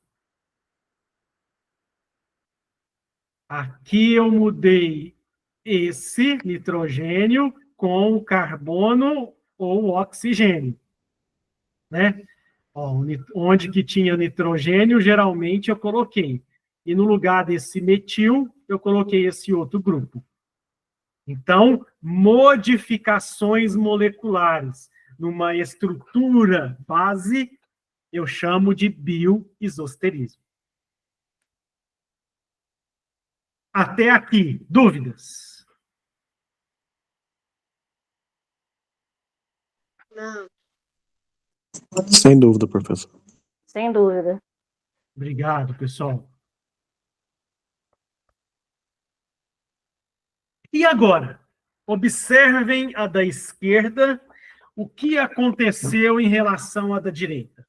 Aqui eu mudei esse nitrogênio com carbono ou oxigênio, né? Ó, onde que tinha nitrogênio, geralmente eu coloquei. E no lugar desse metil, eu coloquei esse outro grupo. Então, modificações moleculares numa estrutura base, eu chamo de bioisosterismo. Até aqui, dúvidas? Não. Sem dúvida, professor. Sem dúvida. Obrigado, pessoal. E agora, observem a da esquerda, o que aconteceu em relação à da direita.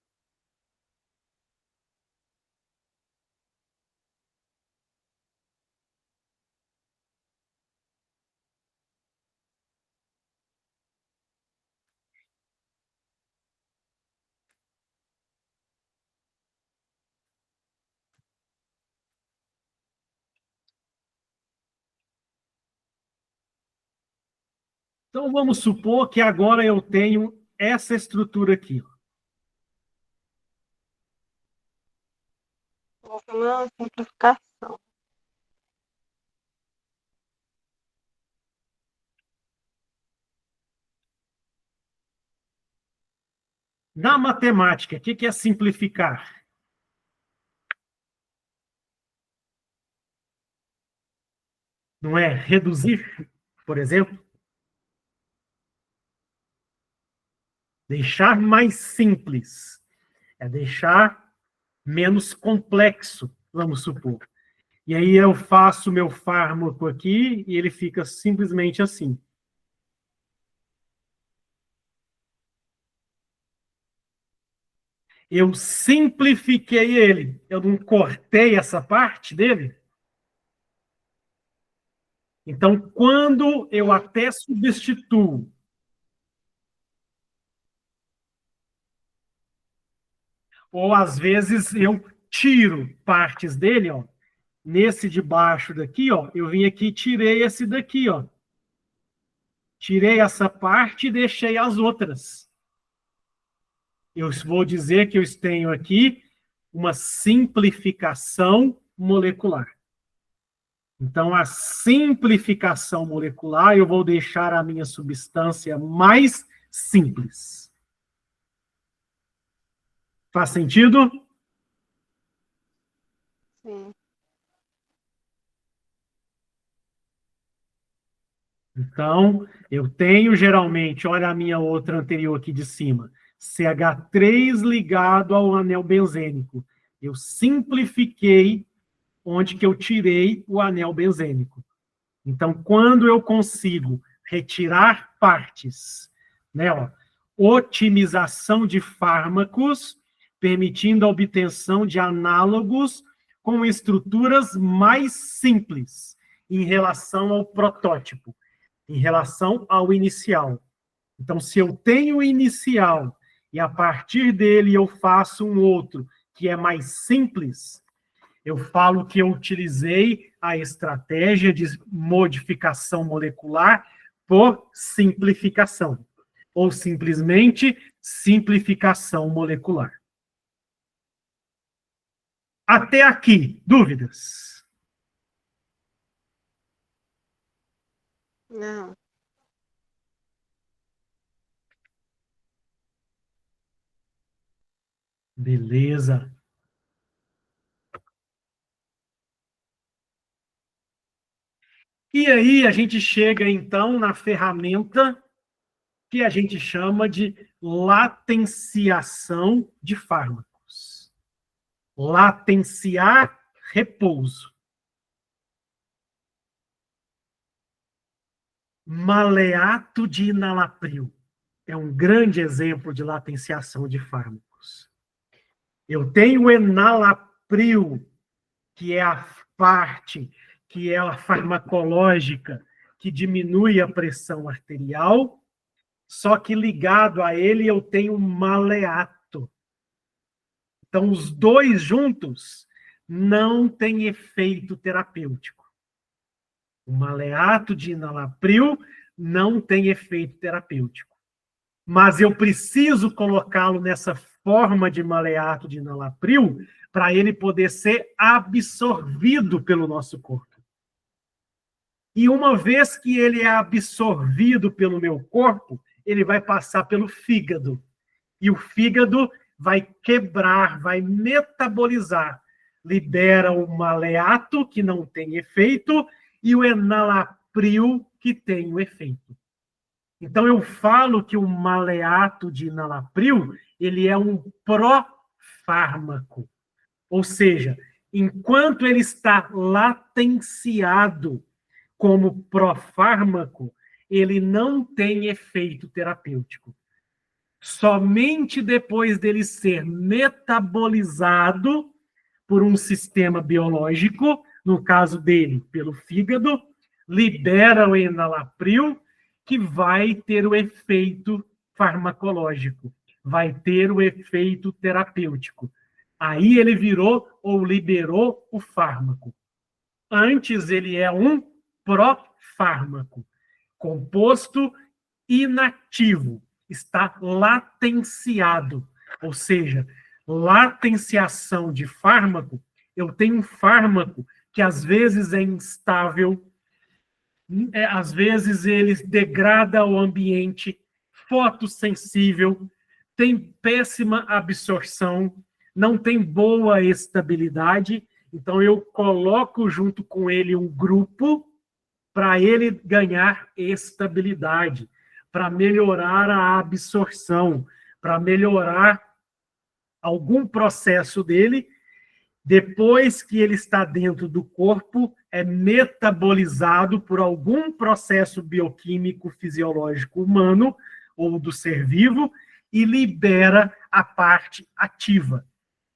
Então, vamos supor que agora eu tenho essa estrutura aqui. Vou fazer uma simplificação. Na matemática, o que é simplificar? Não é reduzir, por exemplo? Deixar mais simples. É deixar menos complexo, vamos supor. E aí eu faço meu fármaco aqui e ele fica simplesmente assim. Eu simplifiquei ele. Eu não cortei essa parte dele. Então, quando eu até substituo ou às vezes eu tiro partes dele, ó, Nesse de baixo daqui, ó, eu vim aqui e tirei esse daqui, ó. Tirei essa parte e deixei as outras. Eu vou dizer que eu tenho aqui uma simplificação molecular. Então, a simplificação molecular, eu vou deixar a minha substância mais simples. Faz sentido? Sim. Então, eu tenho geralmente, olha a minha outra anterior aqui de cima, CH3 ligado ao anel benzênico. Eu simplifiquei onde que eu tirei o anel benzênico. Então, quando eu consigo retirar partes, né, ó, otimização de fármacos, permitindo a obtenção de análogos com estruturas mais simples em relação ao protótipo, em relação ao inicial. Então, se eu tenho o inicial e a partir dele eu faço um outro que é mais simples, eu falo que eu utilizei a estratégia de modificação molecular por simplificação, ou simplesmente simplificação molecular. Até aqui, dúvidas? Não. Beleza. E aí a gente chega, então, na ferramenta que a gente chama de latenciação de fármacos. Latenciar repouso. Maleato de enalapril é um grande exemplo de latenciação de fármacos. Eu tenho o enalapril, que é a parte, que é a farmacológica, que diminui a pressão arterial, só que ligado a ele eu tenho um maleato. Então, os dois juntos não têm efeito terapêutico. O maleato de enalapril não tem efeito terapêutico. Mas eu preciso colocá-lo nessa forma de maleato de enalapril para ele poder ser absorvido pelo nosso corpo. E uma vez que ele é absorvido pelo meu corpo, ele vai passar pelo fígado. E o fígado vai quebrar, vai metabolizar. Libera o maleato, que não tem efeito, e o enalapril, que tem o efeito. Então, eu falo que o maleato de enalapril, ele é um pró-fármaco. Ou seja, enquanto ele está latenciado como pró-fármaco, ele não tem efeito terapêutico. Somente depois dele ser metabolizado por um sistema biológico, no caso dele, pelo fígado, libera o enalapril, que vai ter o efeito farmacológico, vai ter o efeito terapêutico. Aí ele virou ou liberou o fármaco. Antes ele é um pró-fármaco, composto inativo, está latenciado, ou seja, latenciação de fármaco, eu tenho um fármaco que às vezes é instável, às vezes ele degrada o ambiente, fotossensível, tem péssima absorção, não tem boa estabilidade, então eu coloco junto com ele um grupo para ele ganhar estabilidade, para melhorar a absorção, para melhorar algum processo dele. Depois que ele está dentro do corpo, é metabolizado por algum processo bioquímico fisiológico humano ou do ser vivo e libera a parte ativa,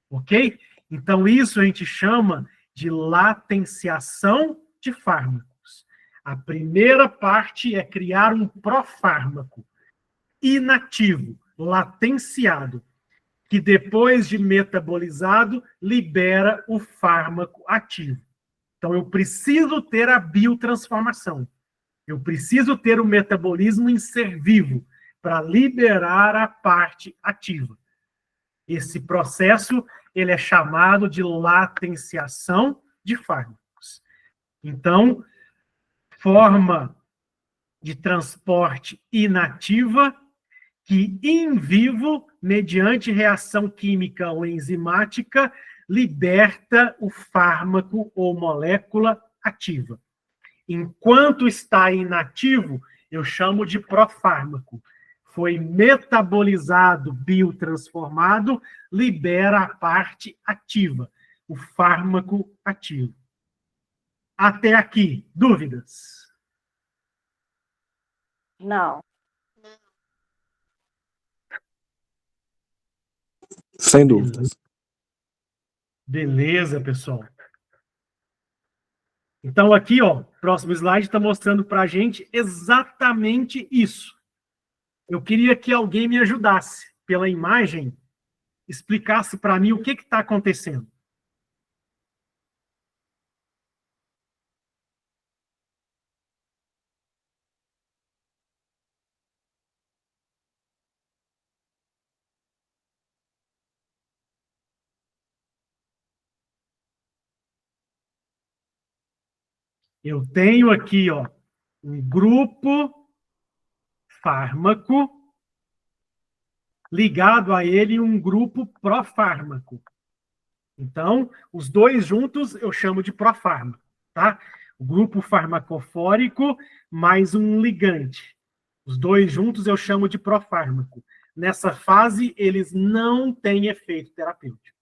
ok? Então, isso a gente chama de latenciação de fármacos. A primeira parte é criar um pró-fármaco inativo, latenciado, que depois de metabolizado, libera o fármaco ativo. Então, eu preciso ter a biotransformação. Eu preciso ter o metabolismo em ser vivo para liberar a parte ativa. Esse processo ele é chamado de latenciação de fármacos. Então, forma de transporte inativa que, em vivo, mediante reação química ou enzimática, liberta o fármaco ou molécula ativa. Enquanto está inativo, eu chamo de profármaco. Foi metabolizado, biotransformado, libera a parte ativa, o fármaco ativo. Até aqui, dúvidas? Não. Sem dúvidas. Beleza, pessoal. Então, aqui, ó, próximo slide está mostrando para a gente exatamente isso. Eu queria que alguém me ajudasse, pela imagem, explicasse para mim o que está acontecendo. Eu tenho aqui, ó, um grupo fármaco ligado a ele um grupo profármaco. Então, os dois juntos eu chamo de profármaco, tá? O grupo farmacofórico mais um ligante. Os dois juntos eu chamo de profármaco. Nessa fase, eles não têm efeito terapêutico.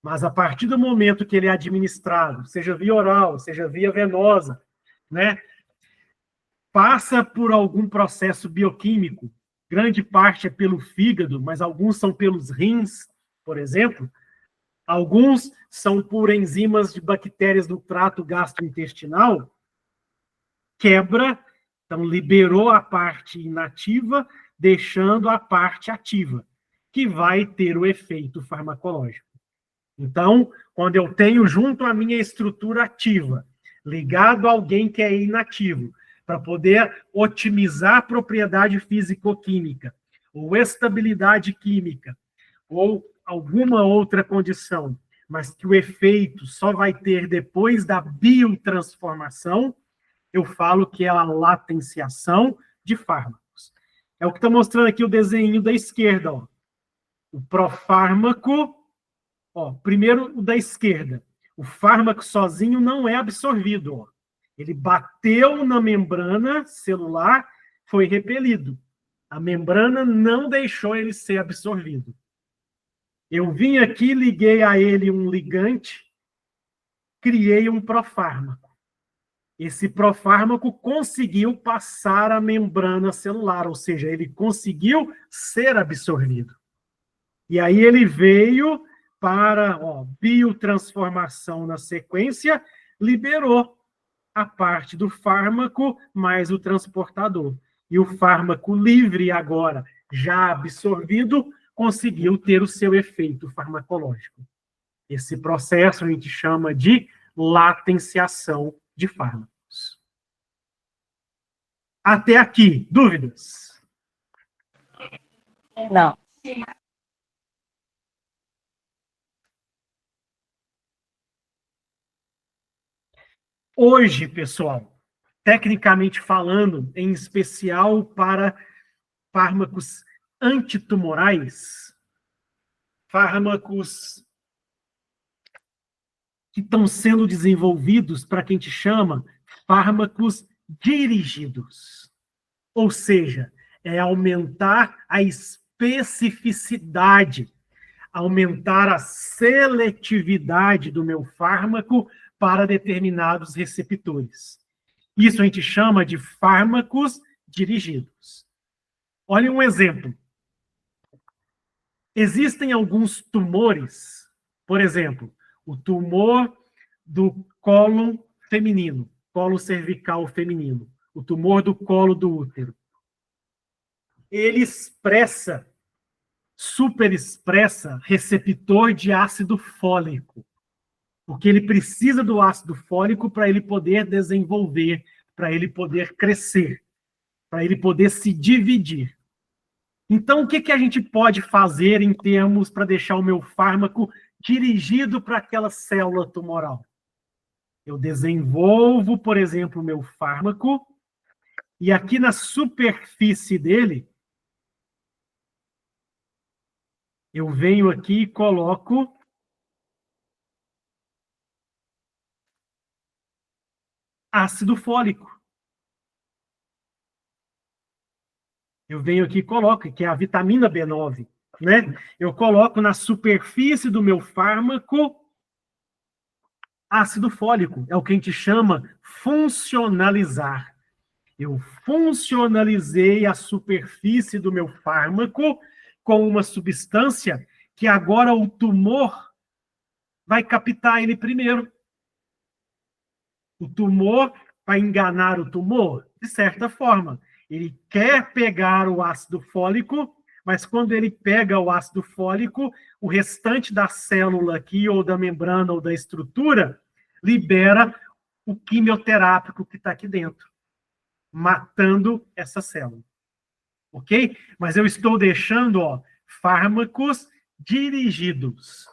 Mas a partir do momento que ele é administrado, seja via oral, seja via venosa, né, passa por algum processo bioquímico, grande parte é pelo fígado, mas alguns são pelos rins, por exemplo, alguns são por enzimas de bactérias do trato gastrointestinal, quebra, então liberou a parte inativa, deixando a parte ativa, que vai ter o efeito farmacológico. Então, quando eu tenho junto à minha estrutura ativa, ligado a alguém que é inativo, para poder otimizar a propriedade físico-química, ou estabilidade química, ou alguma outra condição, mas que o efeito só vai ter depois da biotransformação, eu falo que é a latenciação de fármacos. É o que está mostrando aqui o desenho da esquerda, ó. O profármaco. Ó, primeiro, o da esquerda. O fármaco sozinho não é absorvido. Ó. Ele bateu na membrana celular, foi repelido. A membrana não deixou ele ser absorvido. Eu vim aqui, liguei a ele um ligante, criei um profármaco. Esse profármaco conseguiu passar a membrana celular, ou seja, ele conseguiu ser absorvido. E aí ele veio para biotransformação na sequência, liberou a parte do fármaco mais o transportador. E o fármaco livre agora, já absorvido, conseguiu ter o seu efeito farmacológico. Esse processo a gente chama de latenciação de fármacos. Até aqui, dúvidas? Não. Hoje, pessoal, tecnicamente falando, em especial para fármacos antitumorais, fármacos que estão sendo desenvolvidos para que a gente chama fármacos dirigidos. Ou seja, é aumentar a especificidade, aumentar a seletividade do meu fármaco para determinados receptores. Isso a gente chama de fármacos dirigidos. Olha um exemplo. Existem alguns tumores, por exemplo, o tumor do cólon feminino, colo cervical feminino, o tumor do colo do útero. Ele expressa, superexpressa receptor de ácido fólico. Porque ele precisa do ácido fólico para ele poder desenvolver, para ele poder crescer, para ele poder se dividir. Então, o que a gente pode fazer em termos para deixar o meu fármaco dirigido para aquela célula tumoral? Eu desenvolvo, por exemplo, o meu fármaco, e aqui na superfície dele, eu venho aqui e coloco ácido fólico. Eu venho aqui e coloco, que é a vitamina B9, né? Eu coloco na superfície do meu fármaco ácido fólico. É o que a gente chama funcionalizar. Eu funcionalizei a superfície do meu fármaco com uma substância que agora o tumor vai captar ele primeiro. O tumor vai enganar o tumor, de certa forma. Ele quer pegar o ácido fólico, mas quando ele pega o ácido fólico, o restante da célula aqui, ou da membrana, ou da estrutura, libera o quimioterápico que está aqui dentro, matando essa célula. Ok? Mas eu estou deixando, fármacos dirigidos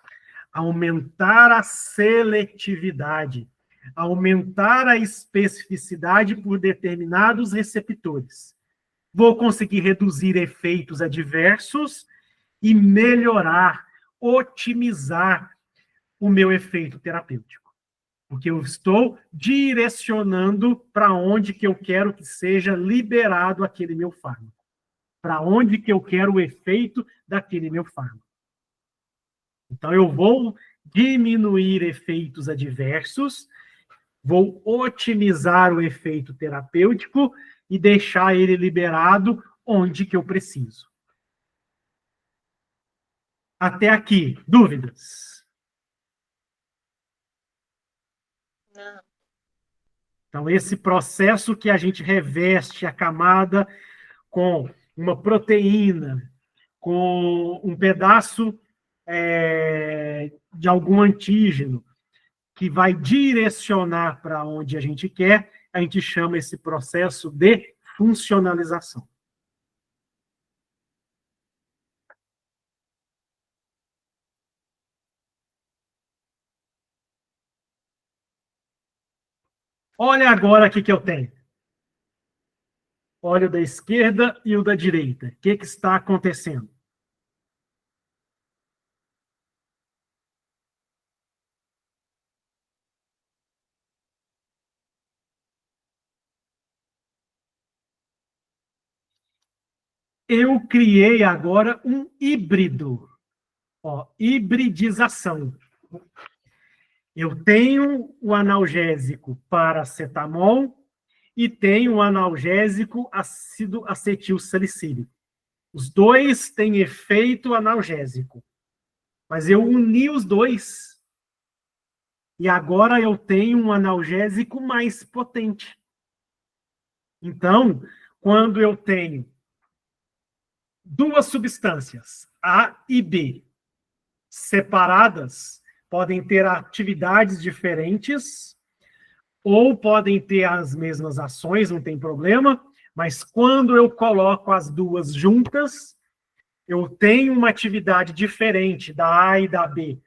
a aumentar a seletividade, aumentar a especificidade por determinados receptores. Vou conseguir reduzir efeitos adversos e melhorar, otimizar o meu efeito terapêutico. Porque eu estou direcionando para onde que eu quero que seja liberado aquele meu fármaco. Para onde que eu quero o efeito daquele meu fármaco. Então, eu vou diminuir efeitos adversos, vou otimizar o efeito terapêutico e deixar ele liberado onde que eu preciso. Até aqui, dúvidas? Não. Então, esse processo que a gente reveste a camada com uma proteína, com um pedaço de algum antígeno, que vai direcionar para onde a gente quer, a gente chama esse processo de funcionalização. Olha agora o que eu tenho. Olha o da esquerda e o da direita. O que está acontecendo? Eu criei agora um híbrido. Hibridização. Eu tenho o analgésico paracetamol e tenho o analgésico ácido acetil salicílico. Os dois têm efeito analgésico. Mas eu uni os dois. E agora eu tenho um analgésico mais potente. Então, quando eu tenho duas substâncias, A e B, separadas, podem ter atividades diferentes, ou podem ter as mesmas ações, não tem problema, mas quando eu coloco as duas juntas, eu tenho uma atividade diferente da A e da B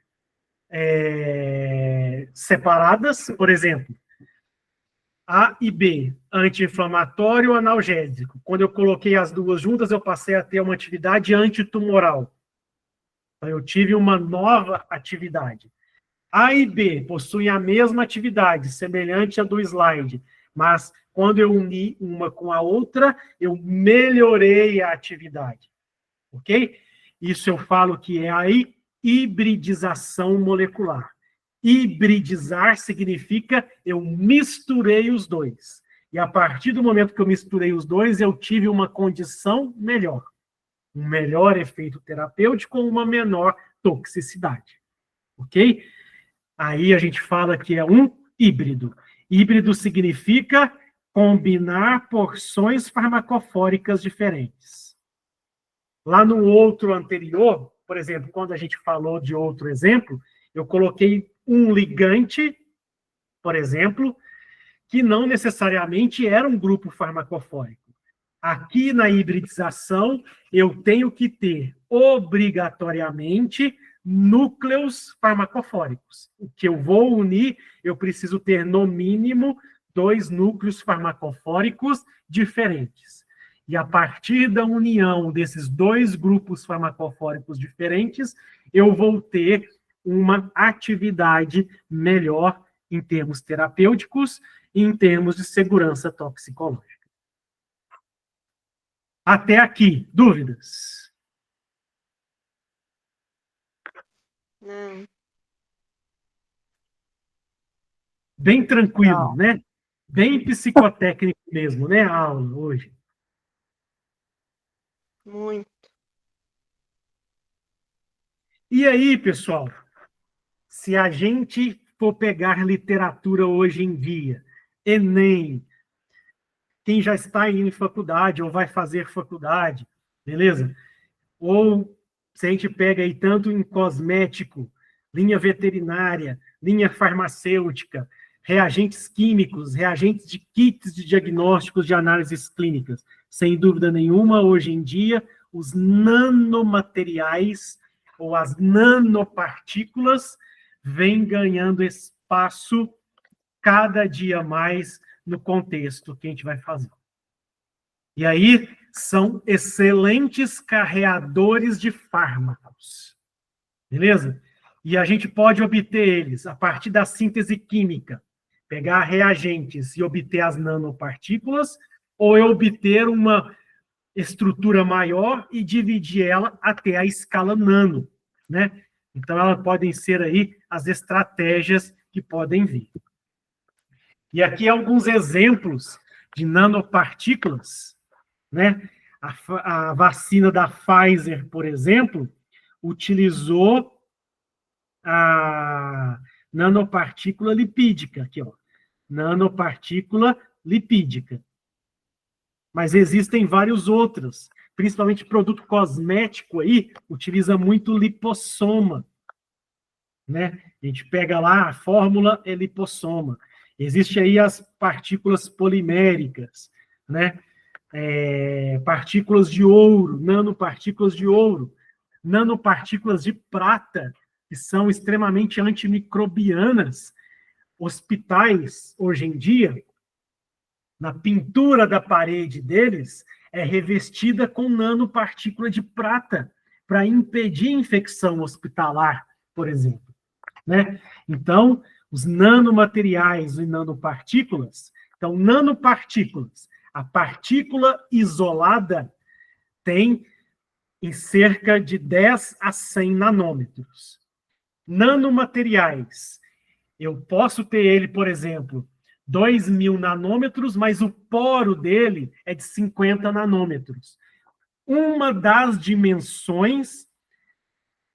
separadas, por exemplo, A e B, anti-inflamatório, analgésico. Quando eu coloquei as duas juntas, eu passei a ter uma atividade antitumoral. Então, eu tive uma nova atividade. A e B possuem a mesma atividade, semelhante à do slide, mas quando eu uni uma com a outra, eu melhorei a atividade. Ok? Isso eu falo que é a hibridização molecular. Hibridizar significa eu misturei os dois. E a partir do momento que eu misturei os dois, eu tive uma condição melhor. Um melhor efeito terapêutico com uma menor toxicidade. Ok? Aí a gente fala que é um híbrido. Híbrido significa combinar porções farmacofóricas diferentes. Lá no outro anterior, por exemplo, quando a gente falou de outro exemplo, eu coloquei um ligante, por exemplo, que não necessariamente era um grupo farmacofórico. Aqui na hibridização, eu tenho que ter obrigatoriamente núcleos farmacofóricos. O que eu vou unir, eu preciso ter, no mínimo, 2 núcleos farmacofóricos diferentes. E a partir da união desses 2 grupos farmacofóricos diferentes, eu vou ter uma atividade melhor em termos terapêuticos e em termos de segurança toxicológica. Até aqui, dúvidas? Não. Bem tranquilo, Não. né? Bem psicotécnico mesmo, né, a aula hoje. Muito. E aí, pessoal, se a gente for pegar literatura hoje em dia, Enem, quem já está indo em faculdade ou vai fazer faculdade, beleza? Ou se a gente pega aí tanto em cosmético, linha veterinária, linha farmacêutica, reagentes químicos, reagentes de kits de diagnósticos de análises clínicas, sem dúvida nenhuma, hoje em dia, os nanomateriais ou as nanopartículas vêm ganhando espaço cada dia mais no contexto que a gente vai fazer. E aí, são excelentes carreadores de fármacos. Beleza? E a gente pode obter eles a partir da síntese química, pegar reagentes e obter as nanopartículas, ou eu obter uma estrutura maior e dividir ela até a escala nano, né? Então, elas podem ser aí as estratégias que podem vir. E aqui alguns exemplos de nanopartículas, né? A vacina da Pfizer, por exemplo, utilizou a nanopartícula lipídica, aqui, ó, nanopartícula lipídica. Mas existem vários outros, principalmente produto cosmético aí, utiliza muito lipossoma, né? A gente pega lá, a fórmula é lipossoma. Existe aí as partículas poliméricas, né? Partículas de ouro, nanopartículas de ouro, nanopartículas de prata, que são extremamente antimicrobianas. Hospitais, hoje em dia, na pintura da parede deles, é revestida com nanopartícula de prata, para impedir infecção hospitalar, por exemplo, né? Então, os nanomateriais e nanopartículas, então, nanopartículas, a partícula isolada tem em cerca de 10 a 100 nanômetros. Nanomateriais, eu posso ter ele, por exemplo, 2.000 nanômetros, mas o poro dele é de 50 nanômetros. Uma das dimensões,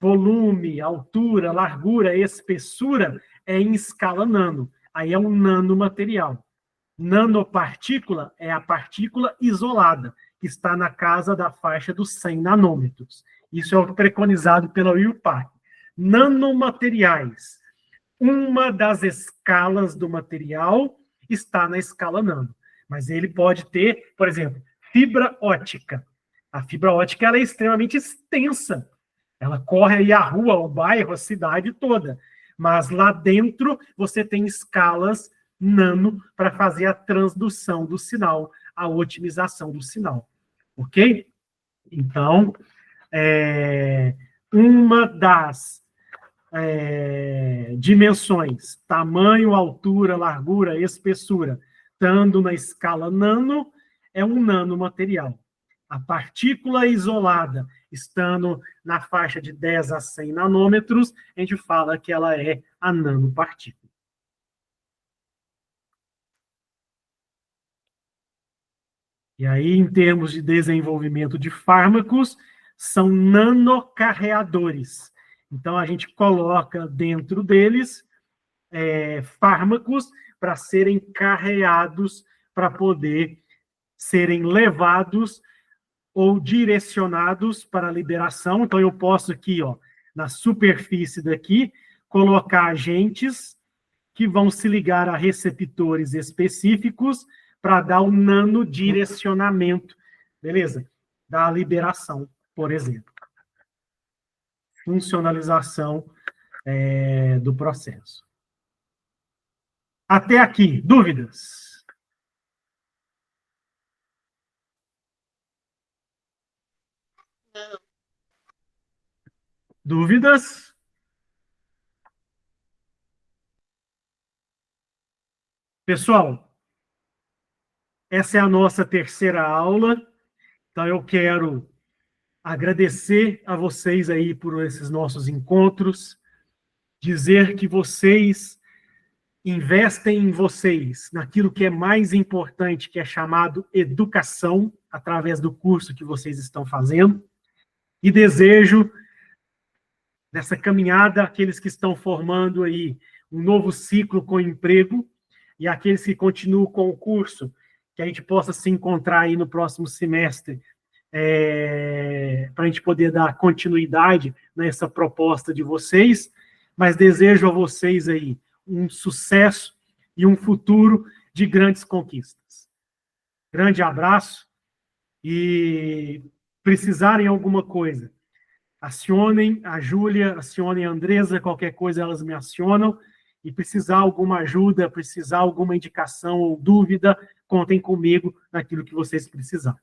volume, altura, largura, espessura, é em escala nano. Aí é um nanomaterial. Nanopartícula é a partícula isolada, que está na casa da faixa dos 100 nanômetros. Isso é o preconizado pela UIUPAC. Nanomateriais. Uma das escalas do material está na escala nano. Mas ele pode ter, por exemplo, fibra ótica. A fibra ótica ela é extremamente extensa. Ela corre aí a rua, o bairro, a cidade toda. Mas lá dentro você tem escalas nano para fazer a transdução do sinal, a otimização do sinal. Ok? Então, uma das dimensões, tamanho, altura, largura, espessura, estando na escala nano, é um nanomaterial. A partícula isolada, estando na faixa de 10 a 100 nanômetros, a gente fala que ela é a nanopartícula. E aí, em termos de desenvolvimento de fármacos, são nanocarreadores. Então, a gente coloca dentro deles fármacos para serem carreados, para poder serem levados ou direcionados para a liberação. Então, eu posso aqui, ó, na superfície daqui, colocar agentes que vão se ligar a receptores específicos para dar o nanodirecionamento, beleza? Da liberação, por exemplo. Funcionalização do processo. Até aqui, dúvidas? Não. Dúvidas? Pessoal, essa é a nossa terceira aula, então eu quero agradecer a vocês aí por esses nossos encontros, dizer que vocês investem em vocês, naquilo que é mais importante, que é chamado educação, através do curso que vocês estão fazendo, e desejo, nessa caminhada, aqueles que estão formando aí um novo ciclo com emprego, e aqueles que continuam com o curso, que a gente possa se encontrar aí no próximo semestre, para a gente poder dar continuidade nessa proposta de vocês, mas desejo a vocês aí um sucesso e um futuro de grandes conquistas. Grande abraço e precisarem alguma coisa, acionem a Júlia, acionem a Andresa, qualquer coisa elas me acionam, e precisar alguma ajuda, precisar alguma indicação ou dúvida, contem comigo naquilo que vocês precisarem.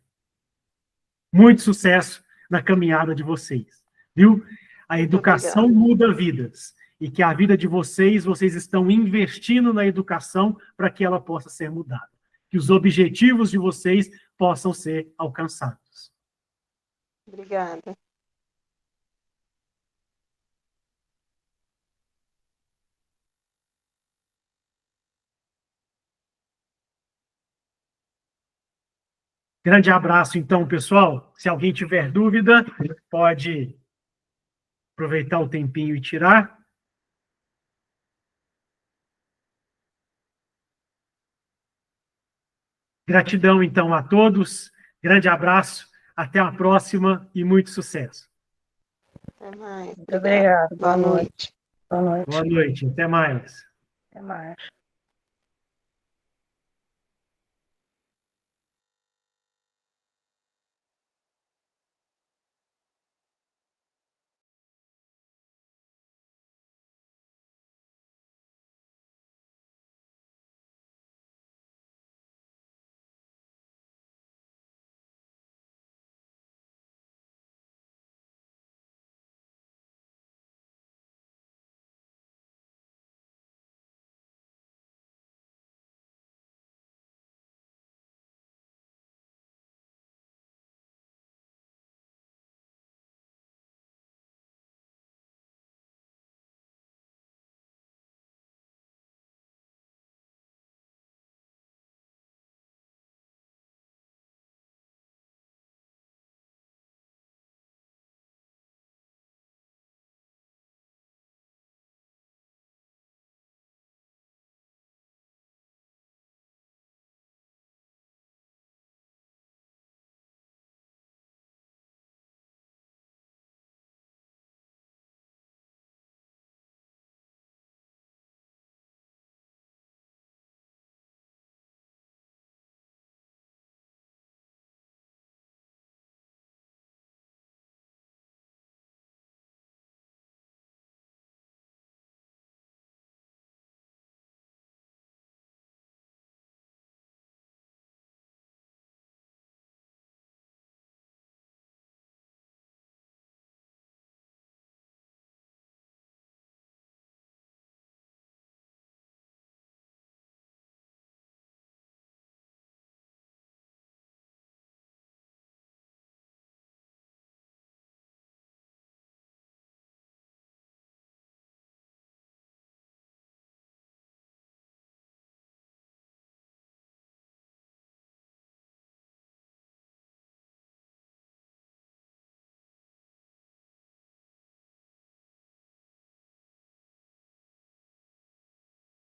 Muito sucesso na caminhada de vocês, viu? A educação muda vidas, e que a vida de vocês estão investindo na educação para que ela possa ser mudada, que os objetivos de vocês possam ser alcançados. Obrigada. Grande abraço, então, pessoal. Se alguém tiver dúvida, pode aproveitar o tempinho e tirar. Gratidão, então, a todos. Grande abraço. Até a próxima e muito sucesso. Até mais. Muito obrigada. Boa noite. Boa noite. Boa noite. Até mais. Até mais.